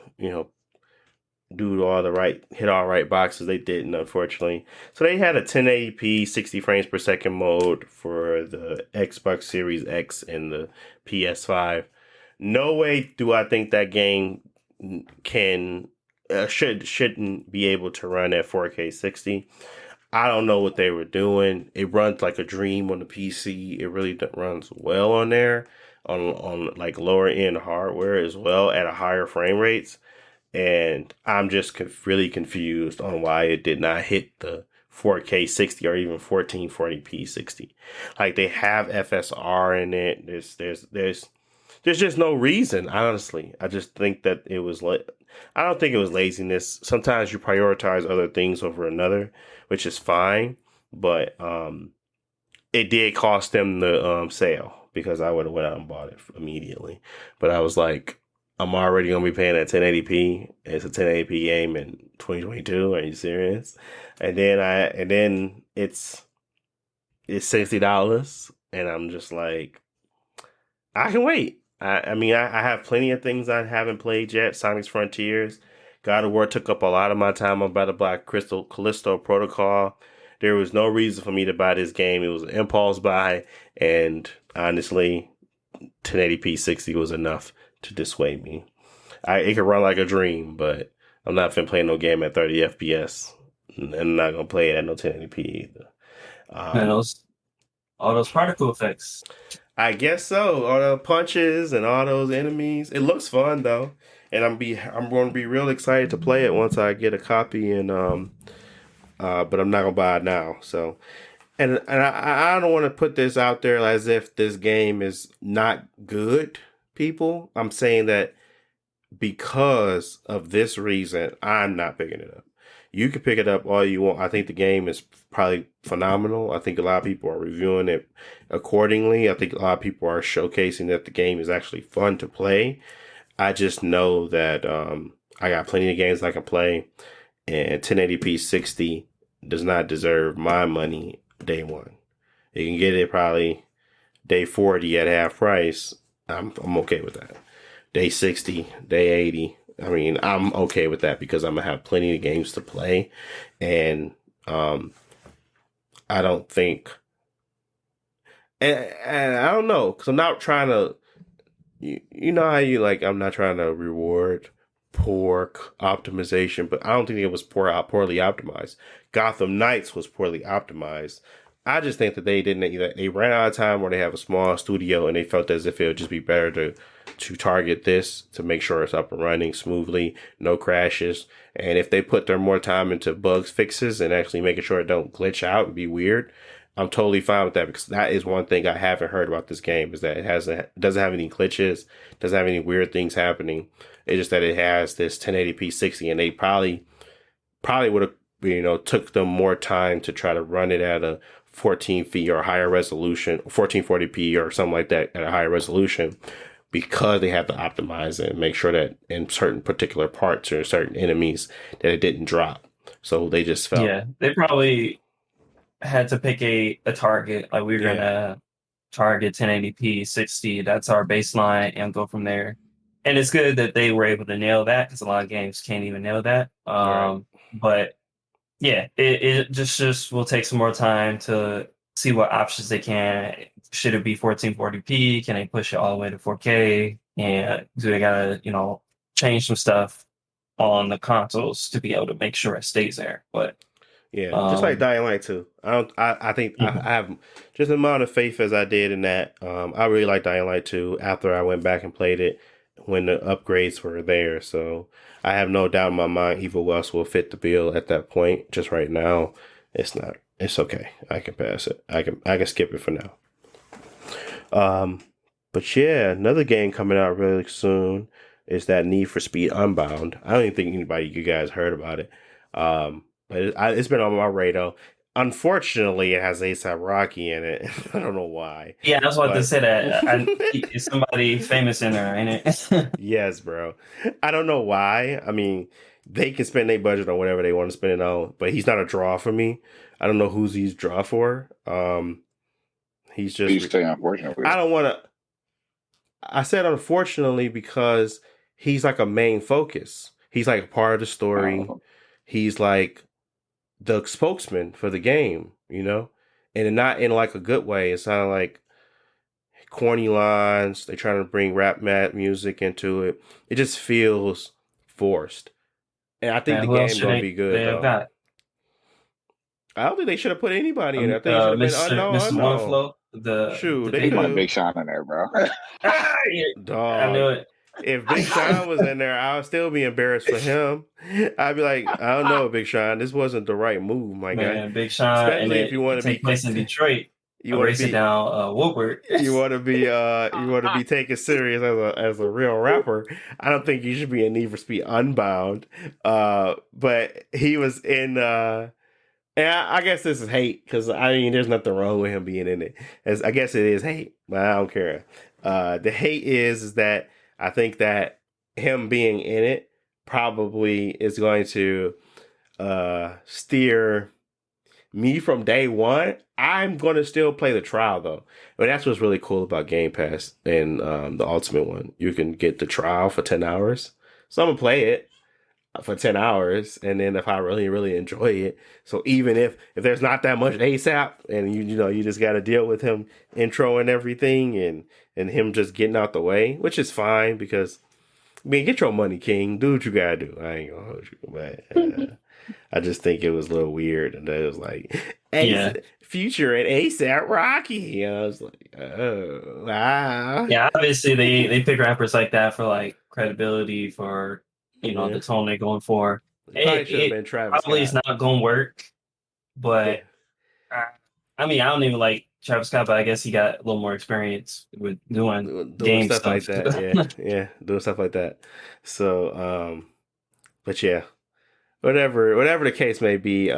hit all right boxes. They didn't, unfortunately. So they had a 1080p 60 frames per second mode for the Xbox Series X and the PS5. No way do I think that game can shouldn't be able to run at 4K 60. I don't know what they were doing. It runs like a dream on the PC. It really runs well on there, on like lower end hardware as well at a higher frame rates. And I'm just really confused on why it did not hit the 4K 60 or even 1440p 60. Like they have FSR in it. There's just no reason, honestly. I just think that it was I don't think it was laziness. Sometimes you prioritize other things over another, which is fine. But it did cost them the sale because I would have went out and bought it immediately. But I was like, I'm already gonna be paying at 1080p. It's a 1080p game in 2022. Are you serious? And then it's $60, and I'm just like, I can wait. I mean, I have plenty of things I haven't played yet. Sonic's Frontiers, God of War took up a lot of my time. I'm about to buy Callisto Protocol. There was no reason for me to buy this game. It was an impulse buy, and honestly, 1080p 60 was enough to dissuade me. It can run like a dream, but I'm not finna play no game at 30 FPS, and I'm not gonna play it at no 1080p either. And all those particle effects. I guess so. All the punches and all those enemies. It looks fun though, and I'm going to be real excited to play it once I get a copy. And but I'm not gonna buy it now. So, and I don't want to put this out there as if this game is not good. People, I'm saying that because of this reason, I'm not picking it up. You can pick it up all you want. I think the game is probably phenomenal. I think a lot of people are reviewing it accordingly. I think a lot of people are showcasing that the game is actually fun to play. I just know that I got plenty of games I can play, and 1080p 60 does not deserve my money day one. You can get it probably day 40 at half price. I'm okay with that. Day 60, day 80. I mean, I'm okay with that because I'm gonna have plenty of games to play, and I don't think, and I don't know, because I'm not trying to, you know how you like, I'm not trying to reward poor optimization, but I don't think it was poorly optimized. Gotham Knights was poorly optimized. I just think that they ran out of time, or they have a small studio and they felt as if it would just be better to target this to make sure it's up and running smoothly, no crashes. And if they put their more time into bugs fixes and actually making sure it don't glitch out and be weird, I'm totally fine with that, because that is one thing I haven't heard about this game, is that it doesn't have any glitches, doesn't have any weird things happening. It's just that it has this 1080p 60, and they probably would have, took them more time to try to run it at a 14 or higher resolution, 1440p or something like that at a higher resolution, because they have to optimize it and make sure that in certain particular parts or certain enemies that it didn't drop. So they just felt. Yeah, they probably had to pick a target. Like, we're gonna target 1080p 60. That's our baseline, and go from there. And it's good that they were able to nail that, because a lot of games can't even nail that. Right. But yeah, it just will take some more time to see what options they can. Should it be 1440p? Can they push it all the way to 4K? And do they gotta, change some stuff on the consoles to be able to make sure it stays there? But yeah, just like Dying Light 2. I think I have just the amount of faith as I did in that. I really like Dying Light 2 after I went back and played it when the upgrades were there. So I have no doubt in my mind Evil West will fit the bill at that point. Just right now, it's not. It's okay. I can pass it. I can skip it for now. But yeah, another game coming out really soon is that Need for Speed Unbound. I don't even think you guys heard about it. But it's been on my radar. Unfortunately, it has A$AP Rocky in it. I don't know why. Yeah, that's what they said. Is somebody famous in there, ain't it? Yes, bro. I don't know why. I mean, they can spend their budget on whatever they want to spend it on, but he's not a draw for me. I don't know who's he's draw for. He's just. He's saying unfortunately. I don't want to. I said unfortunately because he's like a main focus. He's like a part of the story. He's like the spokesman for the game, and not in like a good way. It's not like corny lines. They're trying to bring rap music into it. It just feels forced. And I think Man, the who else game should gonna be good they have though. got? I don't think they should have put anybody in. I think it should have been Mr. One unknown. Flow, Shoot, the they They big could put one. have. Big Sean in there, bro. Yeah, I Dog. knew it. If Big Sean was in there, I would still be embarrassed for him. I'd be like, I don't know, Big Sean, this wasn't the right move, my guy. Man, Big Sean, and Especially if you want to be take place in Detroit. you want to Racing be down Woodward. you want to be taken serious as a real rapper. I don't think you should be in Need for Speed Unbound. But he was in. And I guess this is hate because there's nothing wrong with him being in it. I guess it is hate, but I don't care. The hate is that I think that him being in it probably is going to steer me from day one. I'm going to still play the trial though. But that's what's really cool about Game Pass and the Ultimate one. You can get the trial for 10 hours. So I'm going to play it for 10 hours, and then if I really, really enjoy it. So even if there's not that much ASAP and you just got to deal with him intro and everything and him just getting out the way, which is fine because get your money, King. Do what you gotta do. I ain't gonna hold you, but I just think it was a little weird, and it was like, Future and ASAP Rocky. I was like, oh wow. Yeah, obviously they pick rappers like that for like credibility, for the tone they're going for. Probably should have been Travis probably Scott. it's not gonna work, but I don't even like Travis Scott, but I guess he got a little more experience with doing game stuff like that. Yeah, doing stuff like that. So, but yeah, whatever the case may be,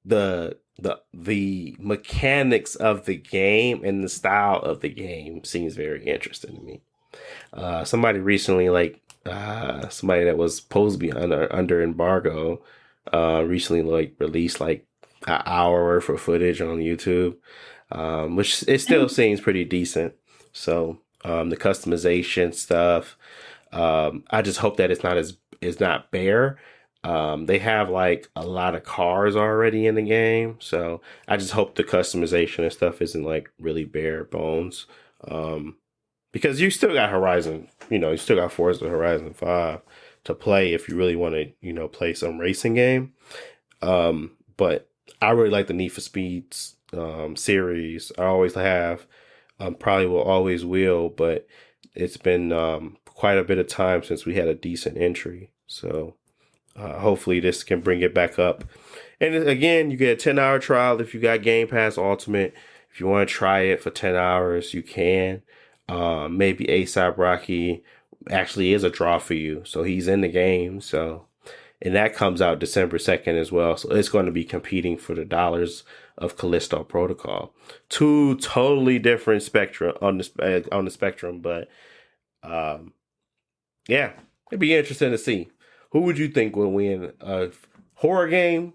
the mechanics of the game and the style of the game seems very interesting to me. Somebody recently, somebody that was supposed to be under embargo, recently released an hour worth of footage on YouTube, which it still seems pretty decent. So the customization stuff, I just hope that it's not bare. They have a lot of cars already in the game, so I just hope the customization and stuff isn't really bare bones. Because you still got Horizon, you still got Forza Horizon 5 to play if you really want to, play some racing game. But I really like the Need for Speeds series. I always have, probably will always will, but it's been quite a bit of time since we had a decent entry. So hopefully this can bring it back up. And again, you get a 10-hour trial if you got Game Pass Ultimate. If you want to try it for 10 hours, you can. Maybe ASAP Rocky actually is a draw for you. So he's in the game. And that comes out December 2nd as well. So it's going to be competing for the dollars of Callisto Protocol. Two totally different spectrum on the spectrum. But yeah, it'd be interesting to see. Who would you think would win, a horror game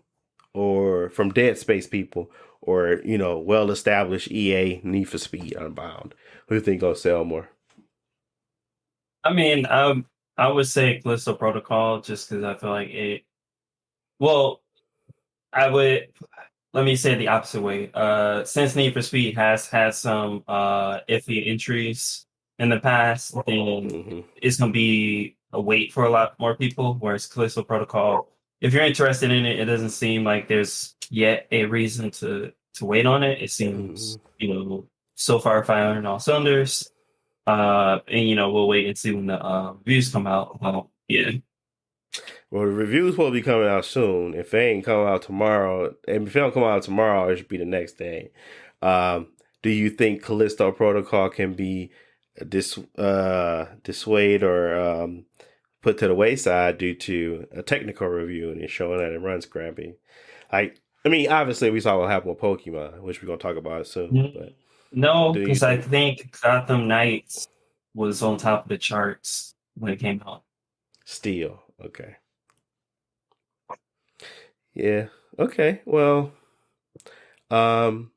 or from Dead Space people, or well-established EA Need for Speed Unbound? Who do you think gonna sell more? I would say Callisto Protocol just because I feel like it. Well, let me say it the opposite way. Since Need for Speed has had some iffy entries in the past, then it's gonna be a wait for a lot more people. Whereas Callisto Protocol, if you're interested in it, it doesn't seem like there's yet a reason to wait on it. It seems so far firing on all cylinders. And we'll wait and see when the reviews come out. Yeah. Well, the reviews will be coming out soon. If they ain't come out tomorrow, and if they don't come out tomorrow, it should be the next day. Do you think Callisto Protocol can be dissuade or put to the wayside due to a technical review and it's showing that it runs crappy? Obviously we saw what happened with Pokemon, which we're gonna talk about soon. But no, because I think Gotham Knights was on top of the charts when it came out. Still, okay. Yeah. Okay. Well, overall,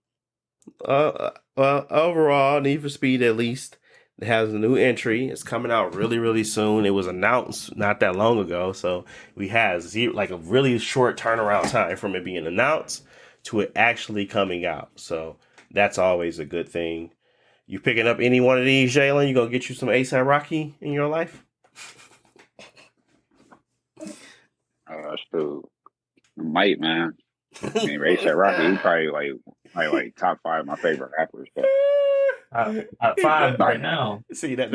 Need for Speed at least It has a new entry. It's coming out really, really soon. It was announced not that long ago, so we had like a really short turnaround time from it being announced to it actually coming out. So that's always a good thing. You picking up any one of these, Jalen? You gonna get you some ASAP Rocky in your life? Shoot. Might, man. I mean, A$AP Rocky, he probably like top 5 of my favorite rappers. But Top 5 right now. See that's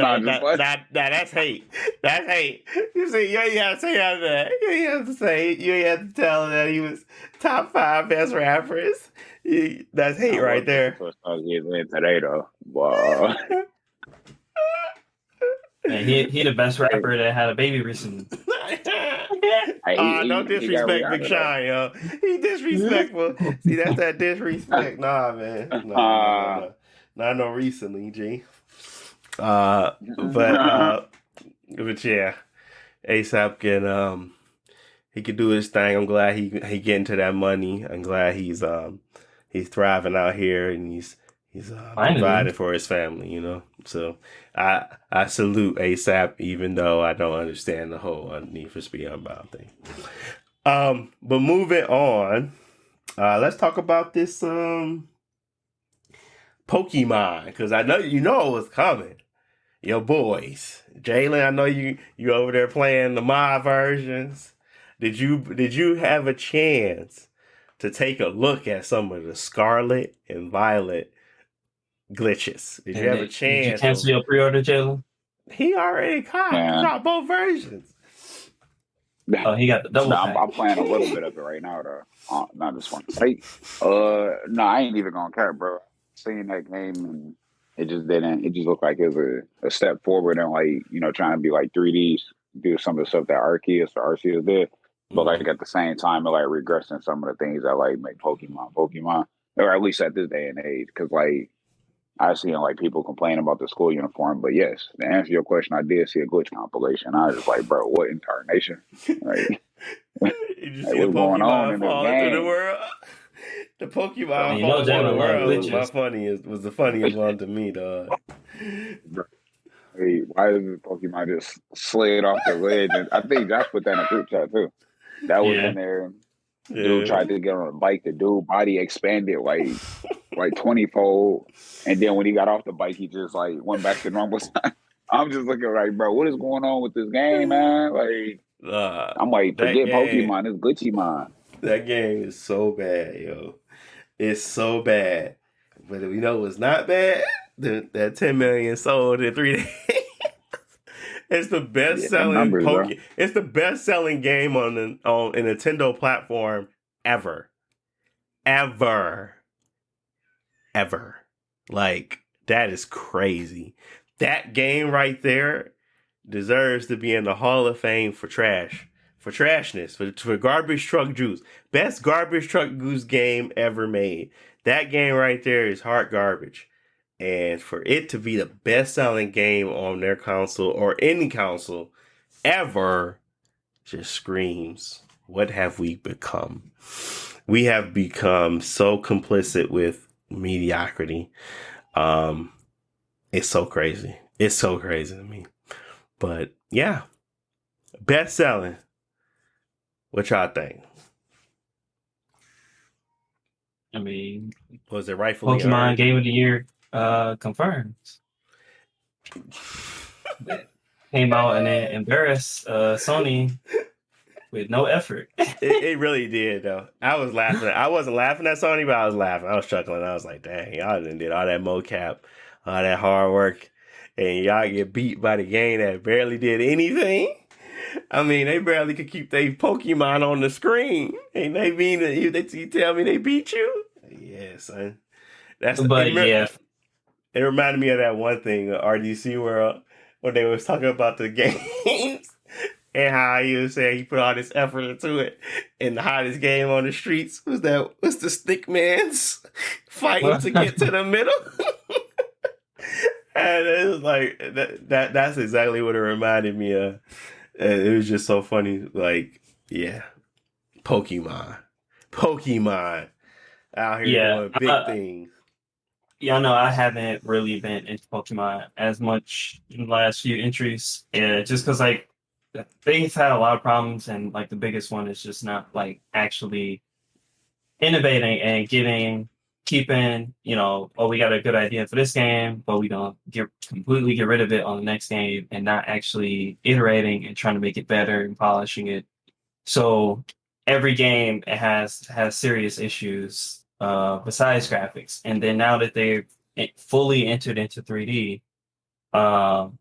hate. That's hate. You see, you ain't have to say that. You ain't have to say. You ain't have to tell him that he was top 5 best rappers. That's hate right there. Today though, wow. Man, he the best rapper that had a baby recently. Don't disrespect Big Sean, yo. He disrespectful. See, that's that disrespect. Nah, man. No. Not no recently, G. But yeah, ASAP can he can do his thing. I'm glad he getting to that money. I'm glad he's thriving out here and he's providing for his family, you know. So I salute ASAP, even though I don't understand the whole Need for Speed Unbound thing. But moving on, let's talk about this Pokemon, because I know it was coming. Your boys, Jalen, I know you over there playing the mod versions. Did you have a chance to take a look at some of the Scarlet and Violet glitches? Did you have a chance? Did you cancel your pre-order, Jalen? He already caught both versions. Oh, he got the double. I'm playing a little bit of it right now, though. Not just one. No, I ain't even gonna care, bro. Seeing that game and it just didn't. It just looked like it was a step forward and trying to be like 3D, do some of the stuff that Arceus did. But like at the same time, it like regressing some of the things that like make Pokemon, or at least at this day and age. Because like I seen like people complain about the school uniform, but yes, to answer your question, I did see a glitch compilation. I was just like, bro, what incarnation? Like, you see what's going on in the game? The world. The Pokemon falling in the world was the funniest one to me, dog. Hey, why does Pokemon just slid off the ledge? And I think Josh put that in a group chat too. That was in there. Dude tried to get on a bike. The dude body expanded like 20-fold, and then when he got off the bike, he just like went back to normal size. I'm just looking like, bro, what is going on with this game, man? Like, I'm like, forget Pokemon, it's glitchy, man. That game is so bad, yo. It's so bad. But we know it's not bad. That 10 million sold in 3 days. It's the best selling It's the best selling game on a Nintendo platform ever. Like, that is crazy. That game right there deserves to be in the Hall of Fame for trash. For trashness, for garbage truck juice. Best garbage truck juice game ever made. That game right there is hard garbage. And for it to be the best-selling game on their console or any console ever just screams, what have we become? We have become so complicit with mediocrity. It's so crazy. It's so crazy to me. But yeah, best-selling. What y'all think? I mean, was it rightfully Pokemon earned? Game of the Year confirmed. Came out and then embarrassed Sony with no effort. It really did, though. I was laughing. I wasn't laughing at Sony, but I was laughing. I was chuckling. I was like, dang, y'all done did all that mocap, all that hard work, and y'all get beat by the game that barely did anything. I mean, they barely could keep their Pokemon on the screen. And they mean that you tell me they beat you? Yeah, son. It reminded me of that one thing, RDC World, when they was talking about the games and how he was saying he put all this effort into it. And the hottest game on the streets was the Stickmans fighting to get to the middle. And it was like that's exactly what it reminded me of. And it was just so funny. Like, yeah, Pokemon out here doing big things. y'all know I haven't really been into Pokemon as much in the last few entries. Yeah, just because like they've had a lot of problems, and like the biggest one is just not like actually innovating and keeping, oh, we got a good idea for this game, but we don't completely get rid of it on the next game and not actually iterating and trying to make it better and polishing it. So every game it has serious issues besides graphics. And then now that they've fully entered into 3D, um,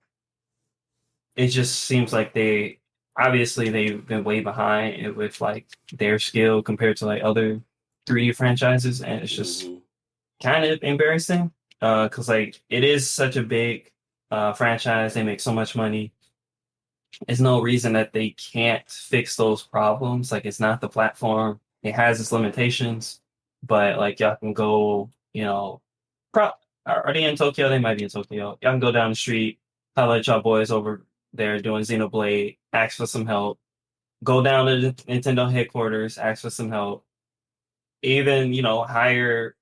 it just seems like they've been way behind with like their skill compared to like other 3D franchises, and it's just kind of embarrassing because like it is such a big franchise. They make so much money. There's no reason that they can't fix those problems. Like it's not the platform. It has its limitations, but like y'all can go, pro- are they in Tokyo? They might be in Tokyo. Y'all can go down the street, holler at y'all boys over there doing Xenoblade, ask for some help. Go down to the Nintendo headquarters, ask for some help. Even, hire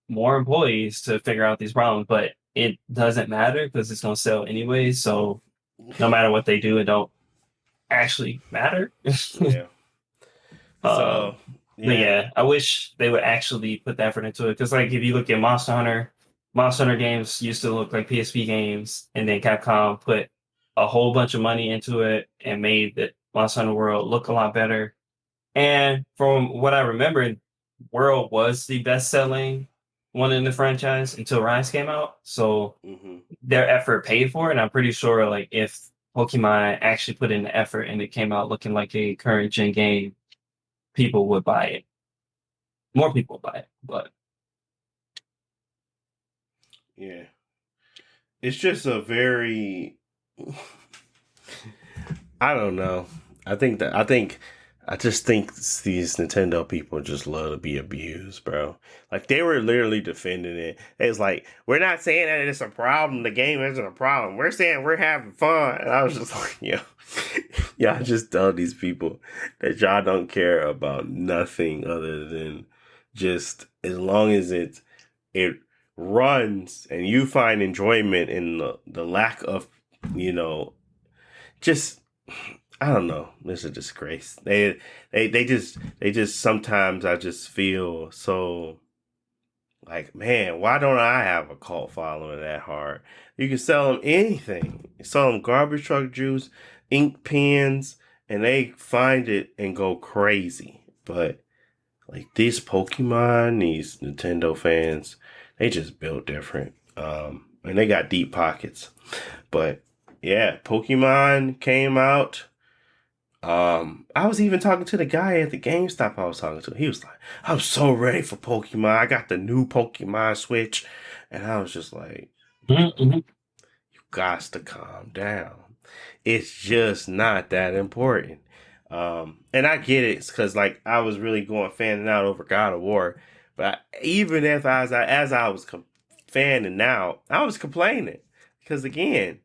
more employees to figure out these problems, but it doesn't matter because it's gonna sell anyway. So no matter what they do, it don't actually matter. Yeah. So But yeah, I wish they would actually put the effort into it because, like, if you look at Monster Hunter games used to look like PSP games, and then Capcom put a whole bunch of money into it and made the Monster Hunter World look a lot better. And from what I remember, World was the best-selling one in the franchise until Rise came out. So their effort paid for it. And I'm pretty sure, like, if Pokemon actually put in the effort and it came out looking like a current gen game, people would buy it. More people would buy it, but yeah, it's just a very I don't know. I just think these Nintendo people just love to be abused, bro. Like they were literally defending it. It's like, we're not saying that it's a problem. The game isn't a problem. We're saying we're having fun. And I was just like, y'all just tell these people that y'all don't care about nothing other than just as long as it runs and you find enjoyment in the lack of, just I don't know. It's a disgrace. They just sometimes I just feel so like, man, why don't I have a cult following that hard? You can sell them anything. You sell them garbage truck juice, ink pens, and they find it and go crazy. But like these Pokemon, these Nintendo fans, they just built different. And they got deep pockets. But yeah, Pokemon came out. I was even talking to the guy at the GameStop I was talking to. He was like, I'm so ready for Pokemon. I got the new Pokemon Switch. And I was just like, you got to calm down. It's just not that important. And I get it because like I was really going fanning out over God of War. But even if as I was fanning out, I was complaining. Because again,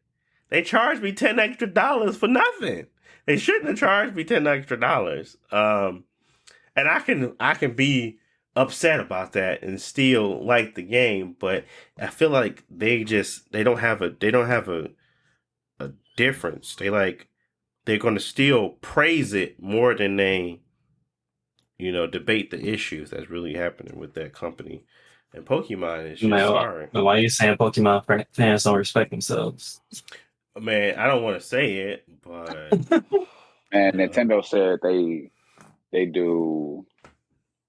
they charged me $10 extra for nothing. They shouldn't have charged me $10 extra. And I can be upset about that and still like the game, but I feel like they don't have a difference. They're gonna still praise it more than they, debate the issues that's really happening with that company. And Pokemon is just sorry. Why are you saying Pokemon fans don't respect themselves? Man, I don't want to say it, but and Nintendo said they do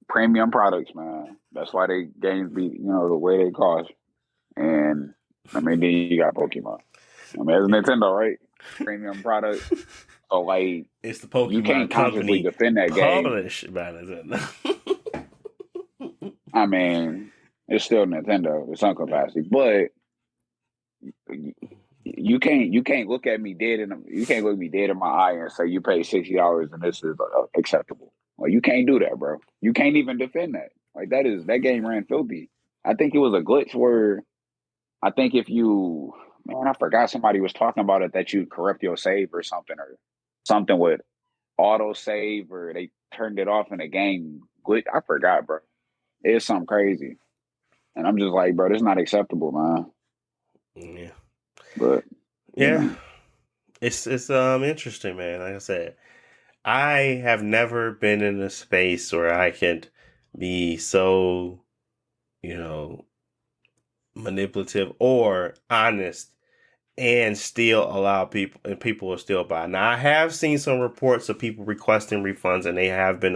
premium products, man. That's why they games be the way they cost. And I mean, then you got Pokemon. I mean, it's Nintendo, right? Premium product. So like, it's the Pokemon you can't consciously defend that published by Nintendo. I mean, it's still Nintendo to some capacity, but you can't look at me dead in my eye and say you paid $60 and this is acceptable. Like you can't do that, bro. You can't even defend that. Like that game ran filthy. I think it was a glitch where I think if you I forgot somebody was talking about it that you corrupt your save or something with auto save or they turned it off in a game glitch. I forgot, bro. It's something crazy. And I'm just like, bro, this is not acceptable, man. Yeah. But yeah, it's interesting, man. Like I said, I have never been in a space where I could be so, manipulative or honest and still allow people, and people will still buy. Now, I have seen some reports of people requesting refunds, and they have been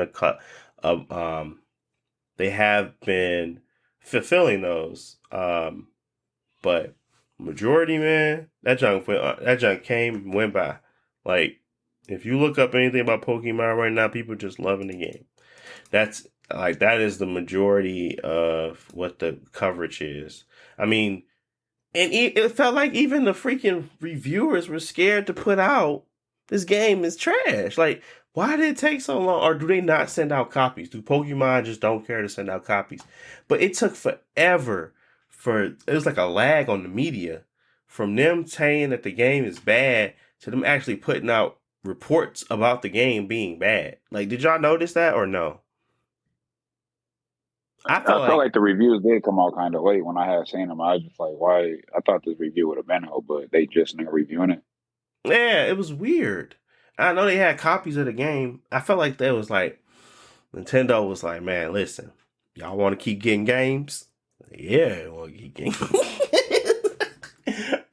they have been fulfilling those. But majority, man, that junk came, went by. Like, if you look up anything about Pokemon right now, people just loving the game. That is the majority of what the coverage is. I mean, and it felt like even the freaking reviewers were scared to put out this game is trash. Like, why did it take so long? Or do they not send out copies? Do Pokemon just don't care to send out copies? But it took forever it was like a lag on the media from them saying that the game is bad to them actually putting out reports about the game being bad. Like, did y'all notice that or no? I felt like the reviews did come out kind of late when I had seen them. I was just like, why? I thought this review would have been out, but they just not reviewing it. Yeah, it was weird. I know they had copies of the game. I felt like they was like, Nintendo was like, man, listen, y'all want to keep getting games? Yeah, we want to keep getting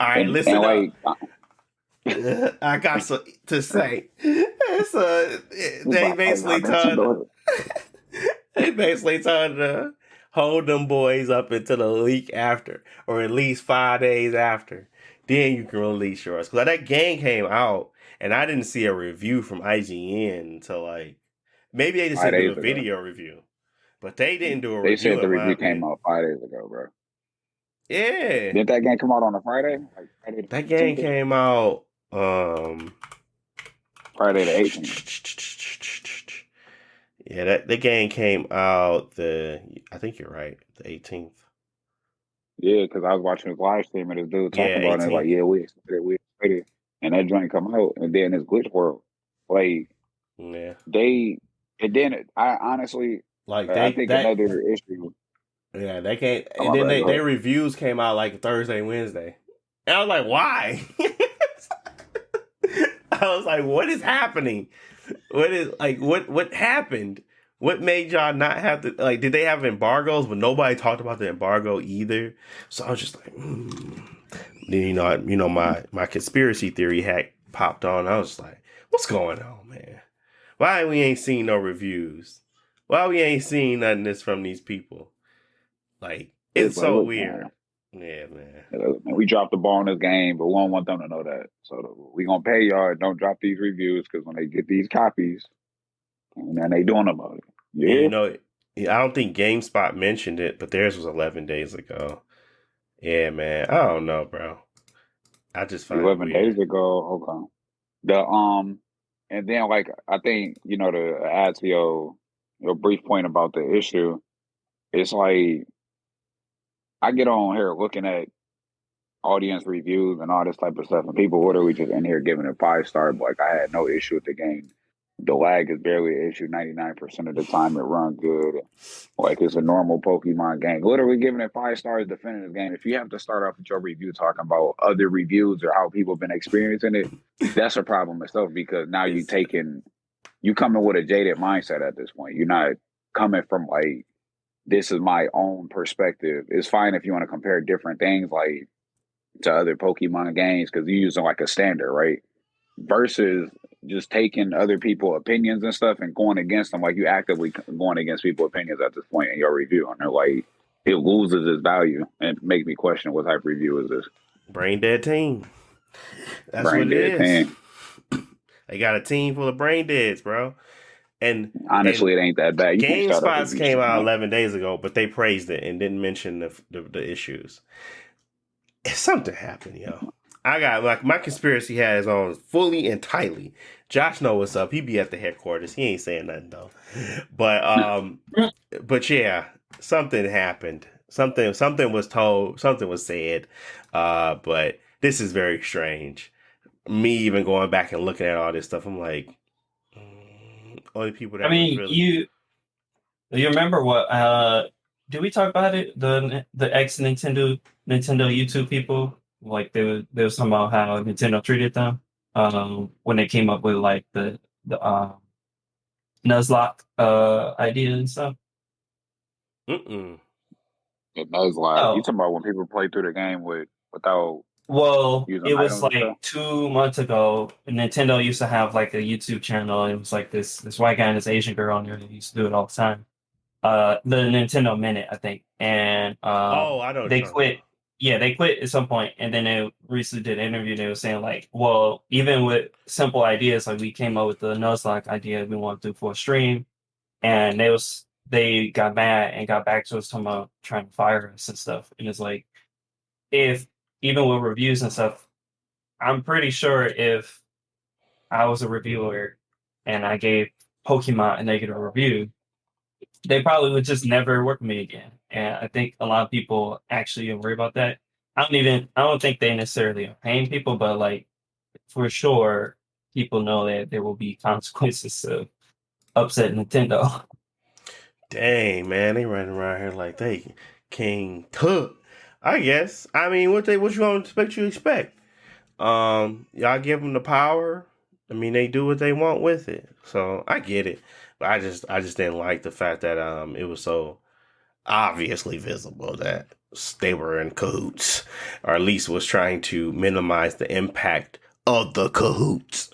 All right, listen up. I got to say. They basically told to hold them boys up until the week after, or at least 5 days after. Then you can release yours. Because that game came out, and I didn't see a review from IGN until like maybe they just didn't do a video review, but they didn't do a review. They said the review came out 5 days ago, bro. Yeah. Did that game come out on a Friday? That game came out Friday the 18th. Yeah, that game came out I think you're right, the 18th. Yeah, because I was watching his live stream and this dude talking about it. And like, yeah, we expected it. And that joint come out, and then this glitch world, like, yeah, I honestly, like, I think another issue. Yeah, they can't. And then their reviews came out like Thursday, Wednesday, and I was like, why? I was like, what is happening? What happened? What made y'all not have to, like, did they have embargoes? But nobody talked about the embargo either. So I was just like, Then, my conspiracy theory hack popped on. I was just like, what's going on, man? Why we ain't seen no reviews? Why we ain't seen nothing this from these people? Like, it's so weird. Yeah, man. We dropped the ball in this game, but we don't want them to know that. So we gonna pay y'all. Don't drop these reviews, because when they get these copies, and then they doing about it. Yeah. I don't think GameSpot mentioned it, but theirs was 11 days ago. Yeah, man. I don't know, bro. I just find 11 days ago. Okay. And then, like, I think, to add to your brief point about the issue, it's like, I get on here looking at audience reviews and all this type of stuff, and people literally just in here giving it 5-star. Like, I had no issue with the game. The lag is barely an issue. 99% of the time it runs good. Like, it's a normal Pokemon game. Literally giving it 5 stars, defending this game. If you have to start off with your review talking about other reviews or how people have been experiencing it, that's a problem itself, because now you coming with a jaded mindset at this point. You're not coming from like, this is my own perspective. It's fine if you want to compare different things like to other Pokemon games, because you're using like a standard, right? Versus just taking other people's opinions and stuff and going against them. Like, you actively going against people's opinions at this point in your review, and they're like, it loses its value, and make me question what type of review is this. Brain dead team. That's what it is. They got a team full of brain deads, bro. And honestly, it ain't that bad. GameSpots came out 11 days ago, but they praised it and didn't mention the issues. Something happened, yo. I got, like, my conspiracy hat is on fully and tightly. Josh know what's up. He be at the headquarters. He ain't saying nothing though. But yeah, something happened. Something was told. Something was said. But this is very strange. Me even going back and looking at all this stuff, I'm like, only people that. I mean, you remember what did we talk about it? The ex Nintendo YouTube people, like they was talking about how Nintendo treated them when they came up with like the Nuzlocke idea and stuff. Mm-mm. It does lie. You Oh, talking about when people play through the game without well, using it was items and stuff? like 2 months ago. Nintendo used to have like a YouTube channel. And it was like this white guy and this Asian girl on there that used to do it all the time. The Nintendo Minute, I think, and Oh, I know what they you're talking quit. about. Yeah, they quit at some point, and then they recently did an interview. They were saying like, well, even with simple ideas, like we came up with the Nuzlocke idea we want to do for a stream, and they got mad and got back to us talking about trying to fire us and stuff. And it's like, if even with reviews and stuff, I'm pretty sure if I was a reviewer and I gave Pokemon a negative review, they probably would just never work with me again. And I think a lot of people actually worry about that. I don't think they necessarily are paying people, but like for sure, people know that there will be consequences to upset Nintendo. Dang, man, they running around here like they King Tut. I guess. I mean, what you don't expect, you expect. Y'all give them the power. I mean, they do what they want with it. So I get it, but I just didn't like the fact that it was so obviously visible that they were in cahoots, or at least was trying to minimize the impact of the cahoots.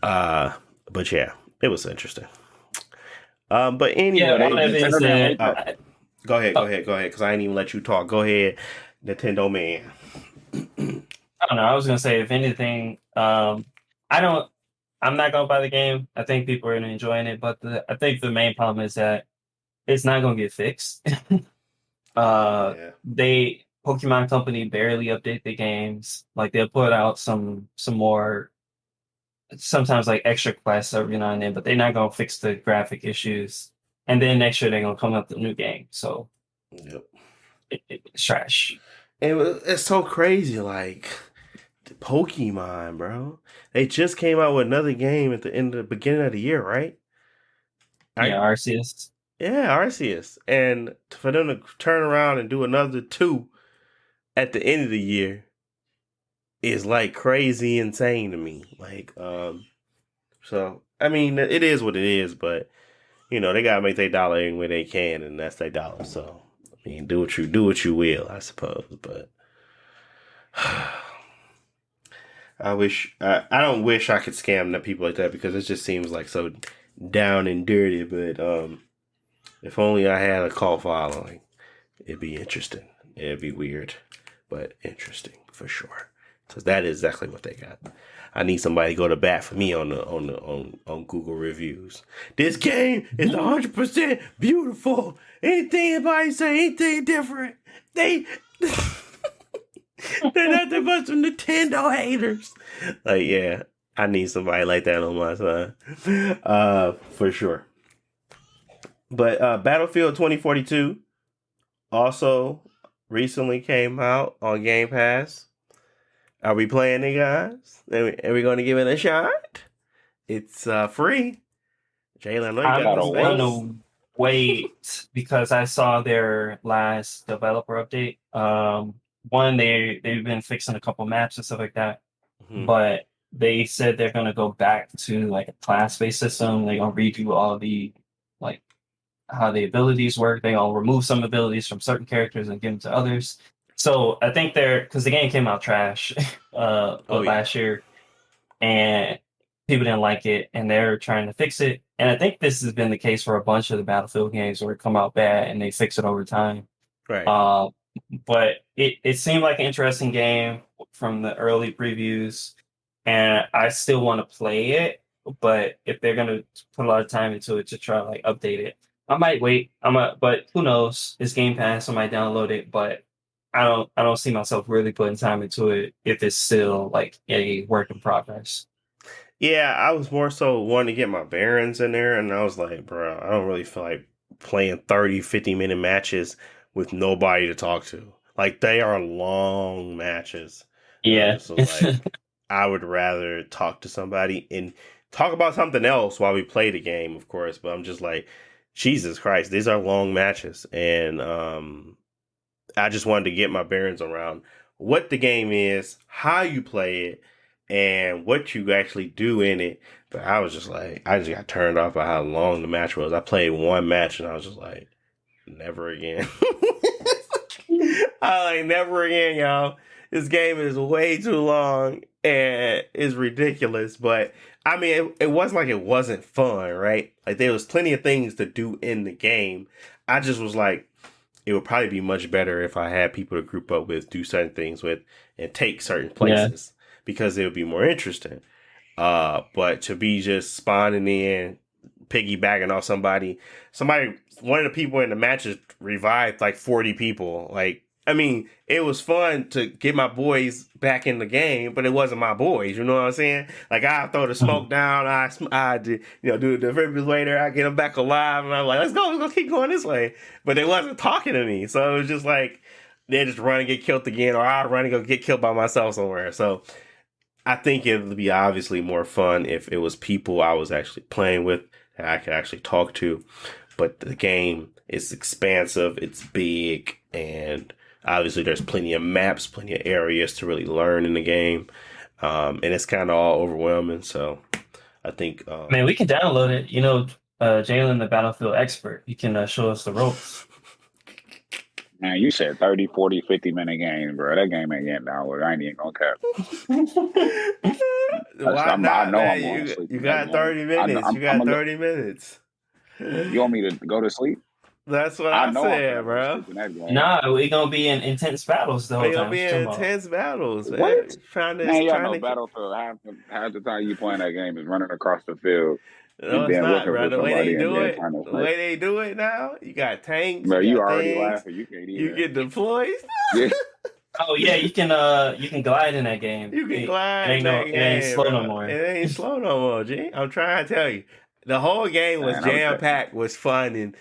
Uh, but yeah, it was interesting. But Yeah, But anyway, all that being Nintendo didn't said, like that. go ahead, oh, because I didn't even let you talk. Go ahead, Nintendo man. I don't know. I was gonna say, if anything, I don't. I'm not gonna buy the game. I think people are enjoying it, but I think the main problem is that it's not gonna get fixed. Yeah, They Pokemon Company barely update the games. Like they'll put out some more sometimes like extra quests every now and then, but they're not gonna fix the graphic issues. And then next year they're gonna come up with a new game. So yep. it's trash. It's so crazy, like Pokemon, bro. They just came out with another game at the end of the beginning of the year, right? Yeah, I Arceus. Yeah, Arceus, and for them to turn around and do another two at the end of the year is like crazy insane to me. Like, so I mean, it is what it is, but they gotta make their dollar any way they can, and that's their dollar. So I mean, do what you will, I suppose. But I don't wish I could scam the people like that, because it just seems like so down and dirty. But if only I had a cult following, it'd be interesting. It'd be weird, but interesting for sure. Because that is exactly what they got. I need somebody to go to bat for me on Google reviews. This game is 100% beautiful. Anything anybody say, anything different, they're nothing but some Nintendo haters. Like, yeah, I need somebody like that on my side, for sure. But Battlefield 2042 also recently came out on Game Pass. Are we playing it, guys? Are we going to give it a shot? It's free. Jalen, I know you got I'm the Gotta wait. space. gonna wait because I saw their last developer update. One they've been fixing a couple maps and stuff like that, Hmm. but they said they're gonna go back to like a class-based system. They're gonna redo all the like how the abilities work. They're gonna remove some abilities from certain characters and give them to others. So I think they're because the game came out trash Oh, yeah. last year, and people didn't like it, and they're trying to fix it. And I think this has been the case for a bunch of the Battlefield games where it come out bad and they fix it over time. Right. Uh, but it seemed like an interesting game from the early previews, and I still want to play it. But if they're gonna put a lot of time into it to try to like update it, I might wait. But who knows? It's Game Pass. I might download it, but I don't see myself really putting time into it if it's still like a work in progress. Yeah, I was more so wanting to get my bearings in there, and I was like, bro, I don't really feel like playing 30, 50-minute matches with nobody to talk to. Like, they are long matches. And I Yeah. just was like, I would rather talk to somebody and talk about something else while we play the game, of course. But I'm just like, Jesus Christ, these are long matches, and I just wanted to get my bearings around what the game is, how you play it, and what you actually do in it. But I was just like, I just got turned off by how long the match was. I played one match and I was just like, never again. I like, never again, y'all. This game is way too long and it's ridiculous. But I mean, it wasn't like it wasn't fun, right? Like there was plenty of things to do in the game. I just was like, it would probably be much better if I had people to group up with, do certain things with, and take certain places because it would be more interesting. But to be just spawning in, piggybacking off somebody, one of the people in the matches revived like 40 people. Like, I mean, it was fun to get my boys back in the game, but it wasn't my boys. You know what I'm saying? Like, I throw the smoke down, I do the defibrillator, I get them back alive, and I'm like, let's go keep going this way. But they wasn't talking to me, so it was just like they just run and get killed again, or I'd run and go get killed by myself somewhere. So I think it would be obviously more fun if it was people I was actually playing with that I could actually talk to. But the game is expansive, it's big, and obviously there's plenty of maps, plenty of areas to really learn in the game. And it's kind of all overwhelming. So I think... Man, we can download it. You know, Jalen, the Battlefield expert, he can show us the ropes. Man, you said 30, 40, 50-minute games, bro. That game ain't getting downloaded. I ain't even gonna cap. Why not, I know man? I'm going to sleep. You got 30 minutes. You got 30 minutes. You want me to go to sleep? That's what I said, bro. Nah, we gonna be in intense battles the whole time. We gonna be in intense battles, man. What? Man, y'all know Battlefield. Half the time you playing that game is running across the field. No, it's not, bro. The way they do it now, you got tanks. Bro, you already laughing. You can't even. You get deployed. Oh yeah, you can glide in that game. You can glide. It ain't slow no more. It ain't slow no more, G. I'm trying to tell you, the whole game was jam packed, was fun and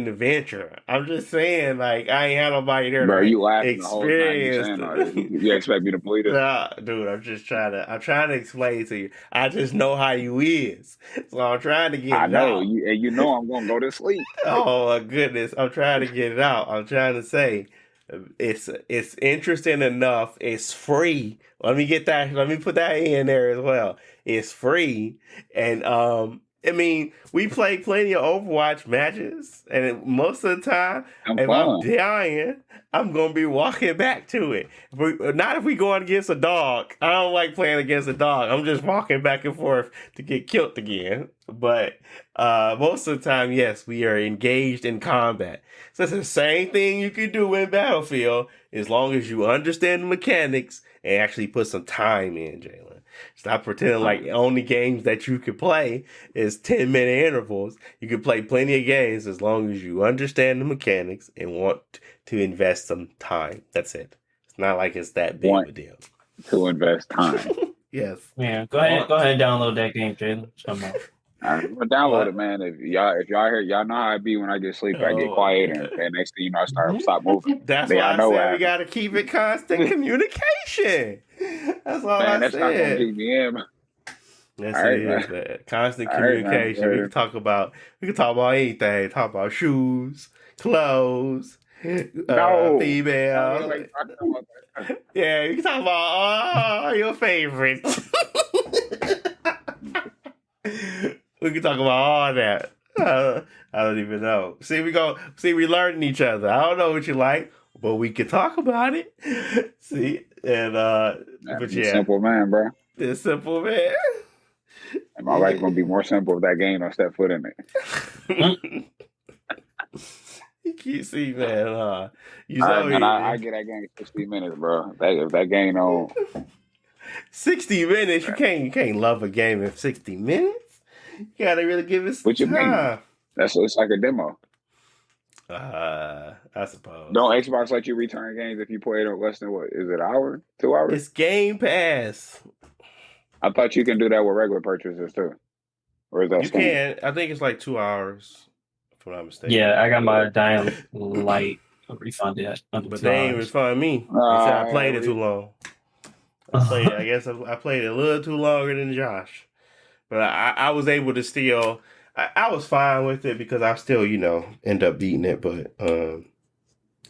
adventure. I'm just saying, like, I ain't had nobody there. Bro, you laughing experience. The whole time you expect me to believe it? Nah, dude, I'm trying to explain to you. I just know how you is, so I'm trying to get it out. I know, and you know I'm gonna go to sleep. Oh my goodness, I'm trying to get it out. I'm trying to say, it's interesting enough. It's free. Let me put that in there as well. It's free, and I mean, we play plenty of Overwatch matches, and most of the time, if I'm dying, I'm going to be walking back to it. Not if we going against a dog. I don't like playing against a dog. I'm just walking back and forth to get killed again. But most of the time, yes, we are engaged in combat. So it's the same thing you can do in Battlefield as long as you understand the mechanics and actually put some time in, Jalen. Stop pretending like the only games that you can play is 10-minute intervals. You can play plenty of games as long as you understand the mechanics and want to invest some time. That's it. It's not like it's that big of a deal. To invest time. Yes. Yeah. Go ahead and download that game, Jalen. I'm gonna download it, man. If y'all hear, y'all know how I be when I get sleepy. I get quiet, and next thing you know, I stop moving. That's why I said we gotta keep it constant communication. That's all I said. That's not gonna keep me in. Yes, it is, man. Constant communication. We can talk about anything. Talk about shoes, clothes, female. Yeah, you can talk about all your favorites. We can talk about all that. I don't even know. We learning each other. I don't know what you like, but we can talk about it. See, and but yeah, simple man, bro. It's simple man. And my life's gonna be more simple if that game don't step foot in it. You can't see, man. I get that game 60 minutes, bro. If that game on 60 minutes, you can't love a game in 60 minutes. You gotta really give it some time. It's like a demo. I suppose. Don't Xbox let you return games if you play it less than what? Is it an hour? 2 hours? It's Game Pass. I thought you can do that with regular purchases too. Or is that you can? I think it's like 2 hours, if I'm not mistaken. Yeah, I got my Dying Light refunded. But they ain't refund me. They said I played it too long. I guess I played it a little too longer than Josh. But I was able to still. I was fine with it because I still, end up beating it, but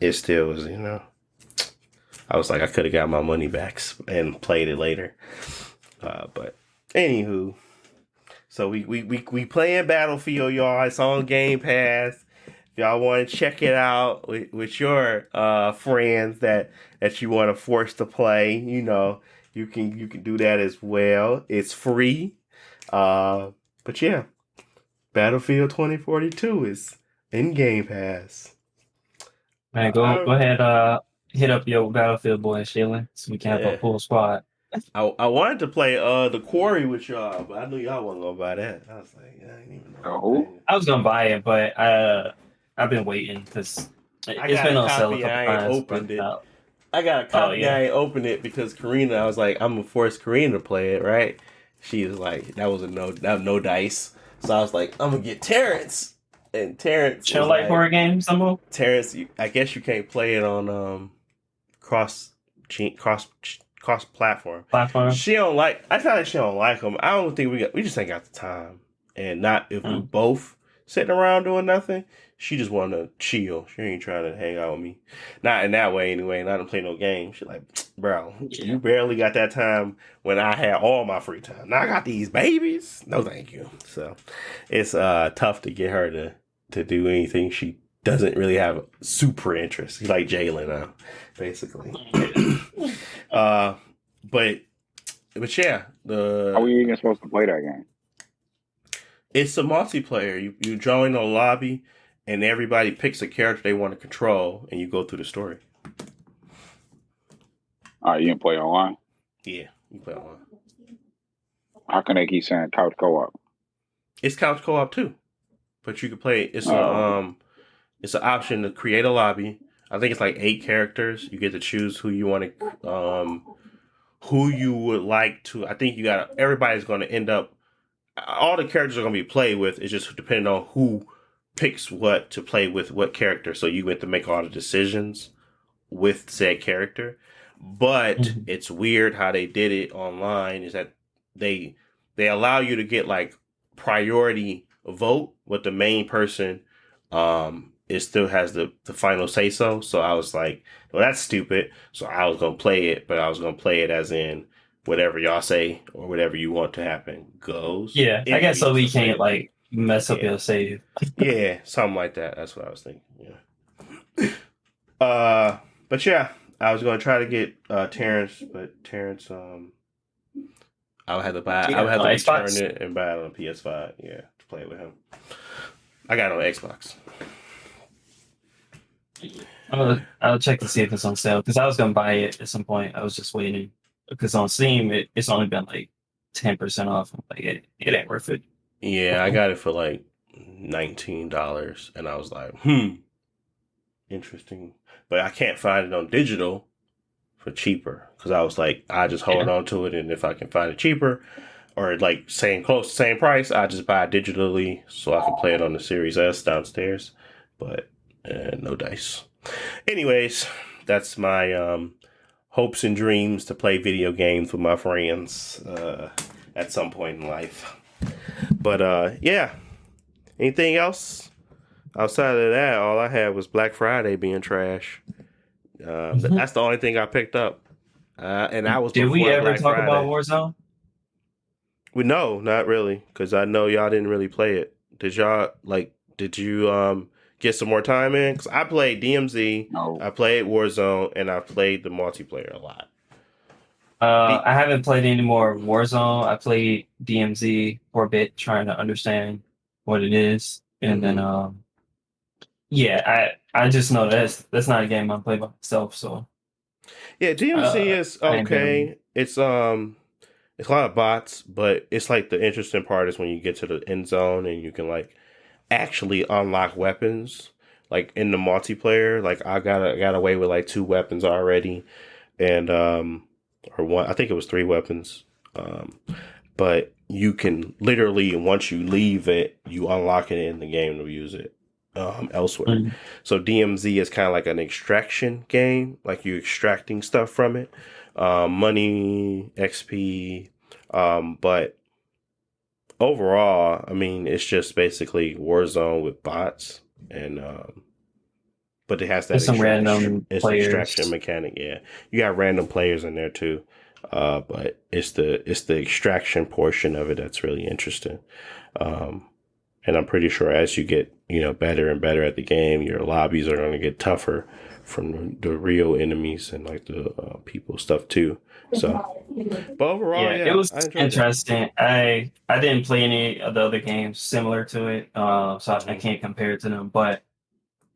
it still was, I was like, I could have got my money back and played it later. But anywho, so we playing Battlefield, y'all. It's on Game Pass. If y'all want to check it out with your friends that you want to force to play, you can do that as well. It's free. But yeah, Battlefield 2042 is in Game Pass. Man, go ahead, hit up your Battlefield boy, Shayla, so we can have a full squad. I wanted to play the Quarry with y'all, but I knew y'all wasn't gonna buy that. I was like, I didn't even know. I was gonna buy it, but I've been waiting because it's been on sale a couple times. Opened it. I got a copy. I ain't opened it because Karina. I was like, I'm gonna force Karina to play it, right? She was like, that was no dice. So I was like, I'm gonna get Terrence, and Terrence. Chill like horror games, somehow. Terrence, I guess you can't play it on cross platform. She don't like. I thought she don't like them. I don't think we just ain't got the time, and not if we both sitting around doing nothing. She just want to chill. She ain't trying to hang out with me. Not in that way anyway. And I don't play no game. She like, bro, you barely got that time when I had all my free time. Now I got these babies. No, thank you. So it's tough to get her to do anything. She doesn't really have super interest. She's like Jalen now, basically. But yeah, how are you even supposed to play that game? It's a multiplayer. You join a lobby, and everybody picks a character they want to control, and you go through the story. All right, you can play online? Yeah, you play online. How can they keep saying couch co-op? It's couch co-op too, but you can play. It's an option to create a lobby. I think it's like 8 characters. You get to choose who you want to, who you would like to. I think everybody's going to end up. All the characters are going to be played with. It's just depending on who picks what to play with what character. So you get to make all the decisions with said character. But it's weird how they did it online. Is that they allow you to get like priority vote with the main person. It still has the final say so. So I was like, well, that's stupid. So I was going to play it, but I was going to play it as in whatever y'all say or whatever you want to happen goes. Yeah, I guess so we can't like mess up your save. Yeah, something like that. That's what I was thinking. Yeah. But yeah, I was going to try to get Terrence, but Terrence, I would have to return it and buy it on PS5. Yeah, to play it with him. I got it on Xbox. I'll check to see if it's on sale because I was gonna buy it at some point. I was just waiting because on Steam it's only been like 10% off. Like it ain't worth it. Yeah, I got it for like $19, and I was like, interesting. But I can't find it on digital for cheaper because I was like, I just hold on to it, and if I can find it cheaper or like same price, I just buy it digitally so I can play it on the Series S downstairs. But no dice. Anyways, that's my hopes and dreams to play video games with my friends at some point in life. But yeah, anything else? Outside of that, all I had was Black Friday being trash. That's the only thing I picked up. And I was. Did we ever Black talk Friday. about Warzone? No, not really, because I know y'all didn't really play it. Did y'all Did you get some more time in? Because I played DMZ, No. I played Warzone, and I played the multiplayer a lot. I haven't played any more Warzone. I played DMZ for a bit, trying to understand what it is, and then I just know that's not a game I play by myself. So yeah, DMZ is okay. It's a lot of bots, but it's like the interesting part is when you get to the end zone and you can like actually unlock weapons. Like in the multiplayer, like I got away with like 2 weapons already, and or one. I think it was 3 weapons. But you can literally once you leave it, you unlock it in the game to use it elsewhere. Mm-hmm. So DMZ is kind of like an extraction game, like you extracting stuff from it, money, XP. But overall, I mean, it's just basically Warzone with bots, and but it has that There's some random extraction players. mechanic. Yeah, you got random players in there too, but it's the extraction portion of it that's really interesting. And I'm pretty sure as you get better and better at the game, your lobbies are going to get tougher from the real enemies and like the people stuff too. So, but overall, Yeah, it yeah, was I enjoyed that. interesting. I didn't play any of the other games similar to it, so I Mhm. can't compare it to them. But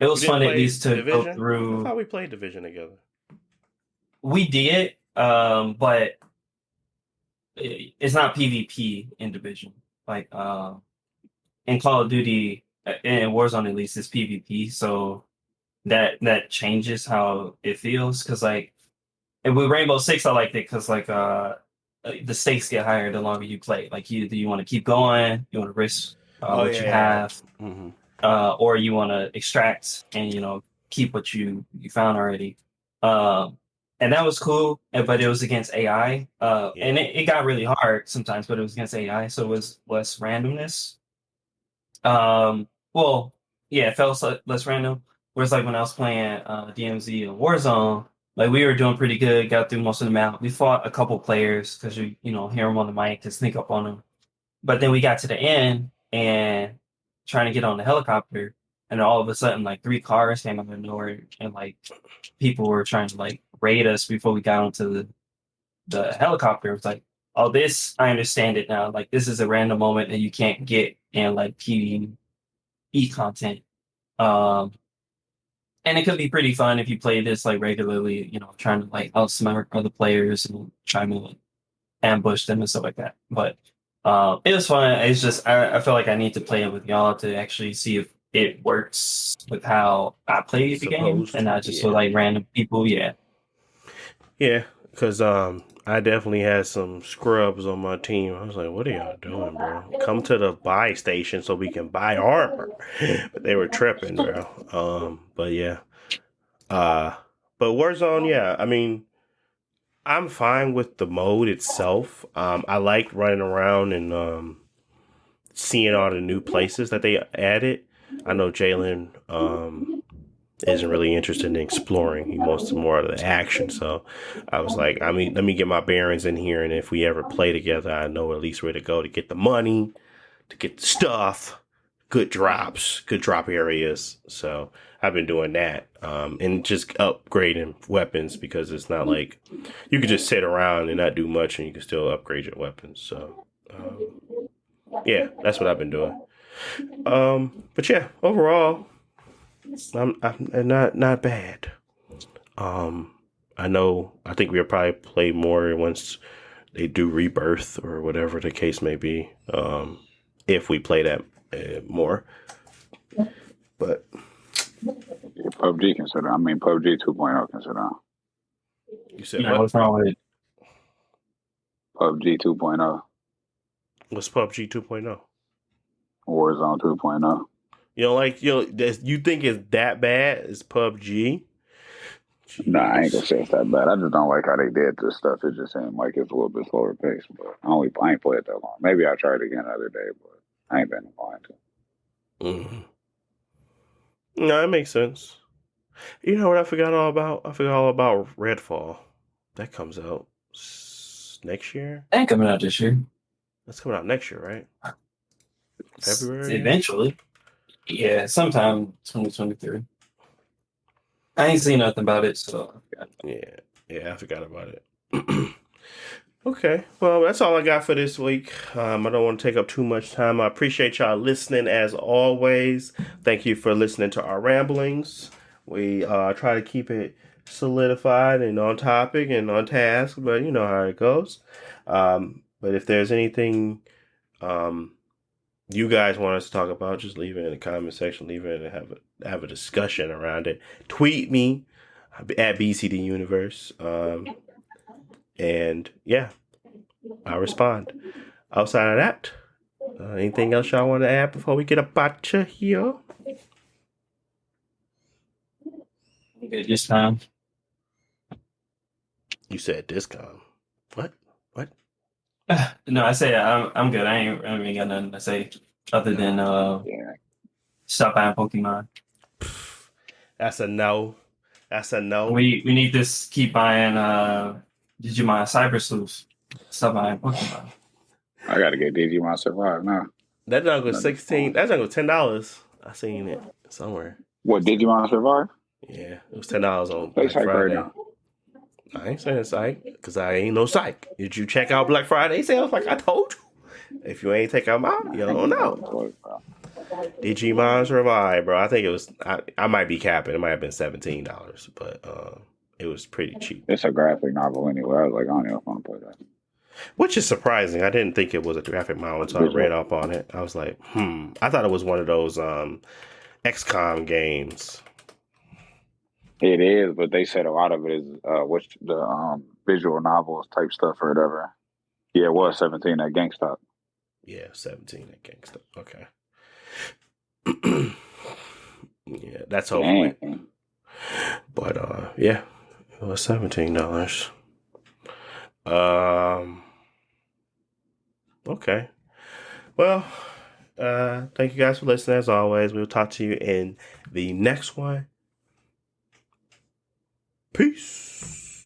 it You was didn't fun at play least to go Division? I through. thought we played Division together. We did, but it's not PvP in Division. Like in Call of Duty, in Warzone at least, it's PvP. So that changes how it feels. Because like and with Rainbow Six, I liked it because like the stakes get higher the longer you play. Like do you want to keep going, you want to risk Oh what yeah, you yeah. have, Mm-hmm. or you want to extract and keep what you found already. Um, and that was cool, but it was against AI, and Yeah. it got really hard sometimes, but it was against AI, so it was less randomness. Well, yeah, it felt less random. Whereas like when I was playing DMZ and Warzone, like we were doing pretty good, got through most of the map. We fought a couple players because you hear them on the mic to sneak up on them. But then we got to the end and trying to get on the helicopter, and all of a sudden like three cars came out of nowhere, and like people were trying to like raid us before we got onto the helicopter. It was like, oh, this I understand it now. Like this is a random moment that you can't get in like PvE content. Um, and it could be pretty fun if you play this like regularly, trying to like outsmart other players and trying to like, ambush them and stuff like that. But it was fun. It's just I feel like I need to play it with y'all to actually see if it works with how I play the game Supposed and to. not just with Yeah. like random people. Yeah. Yeah. Because I definitely had some scrubs on my team. I was like, "What are y'all doing, bro? Come to the buy station so we can buy armor." But they were tripping, bro. But yeah. Uh, but Warzone, yeah. I mean, I'm fine with the mode itself. I like running around and seeing all the new places that they added. I know Jalen isn't really interested in exploring. He wants more of the action. So I was like, I mean, let me get my bearings in here, and if we ever play together, I know at least where to go to get the money, to get the stuff, good drops, good drop areas. So I've been doing that, and just upgrading weapons because it's not like you could just sit around and not do much, and you can still upgrade your weapons. So yeah, that's what I've been doing. But yeah, overall, I'm not bad. I know. I think we'll probably play more once they do Rebirth or whatever the case may be. If we play that more, but Yeah, PUBG consider. I mean, PUBG 2.0 consider. you said Yeah. what? What's wrong with it? PUBG 2.0, What's PUBG 2.0? Warzone 2.0. You know, like you think it's that bad? It's PUBG. Nah, I ain't gonna Jeez. say it's that bad. I just don't like how they did this stuff. It just seemed like it's a little bit slower paced. But I ain't played that long. Maybe I'll try it again another day, but I ain't been inclined to. Mm-hmm. No, that makes sense. You know what I forgot all about? I forgot all about Redfall. That comes out next year. Ain't coming out this year. That's coming out next year, right? February. Eventually. Yeah, sometime 2023. I ain't seen nothing about it, so Yeah, I forgot about it. Okay, well, that's all I got for this week. I don't want to take up too much time. I appreciate y'all listening as always. Thank you for listening to our ramblings. We try to keep it solidified and on topic and on task, but you know how it goes. But if there's anything you guys want us to talk about, just leave it in the comment section. Leave it and have a discussion around it. Tweet me at BCD Universe. And yeah, I'll respond. Outside of that, anything else y'all want to add before we get up out of here? good this time. You said discount. What? No, I say I'm good. I ain't got nothing to say other than Yeah. stop buying Pokemon. That's a no. That's a no. We need to keep buying Digimon Cyber Sleuth. Stop buying Pokemon. I gotta get Digimon Survive now. That junk was Another 16. phone. That junk was $10. I seen it somewhere. What, Digimon Survive? Yeah, it was $10 on They Black psych right Friday. now. I ain't saying psych, because I ain't no psych. Did you check out Black Friday sales like I told you? If you ain't take them out, you don't know. Digimon Survive, bro. I think it was, I might be capping. It might have been $17, but it was pretty cheap. It's a graphic novel anyway. I was like, I don't know if I want to play that. Which is surprising. I didn't think it was a graphic novel until I read up on it. I was like, I thought it was one of those XCOM games. It is, but they said a lot of it is what's the visual novels type stuff or whatever. Yeah, it was 17 at GameStop. Yeah, 17 at GameStop. Okay. Yeah, that's hopefully. Dang. But yeah, it was $17. Okay. Well, thank you guys for listening. As always, we'll talk to you in the next one. Peace.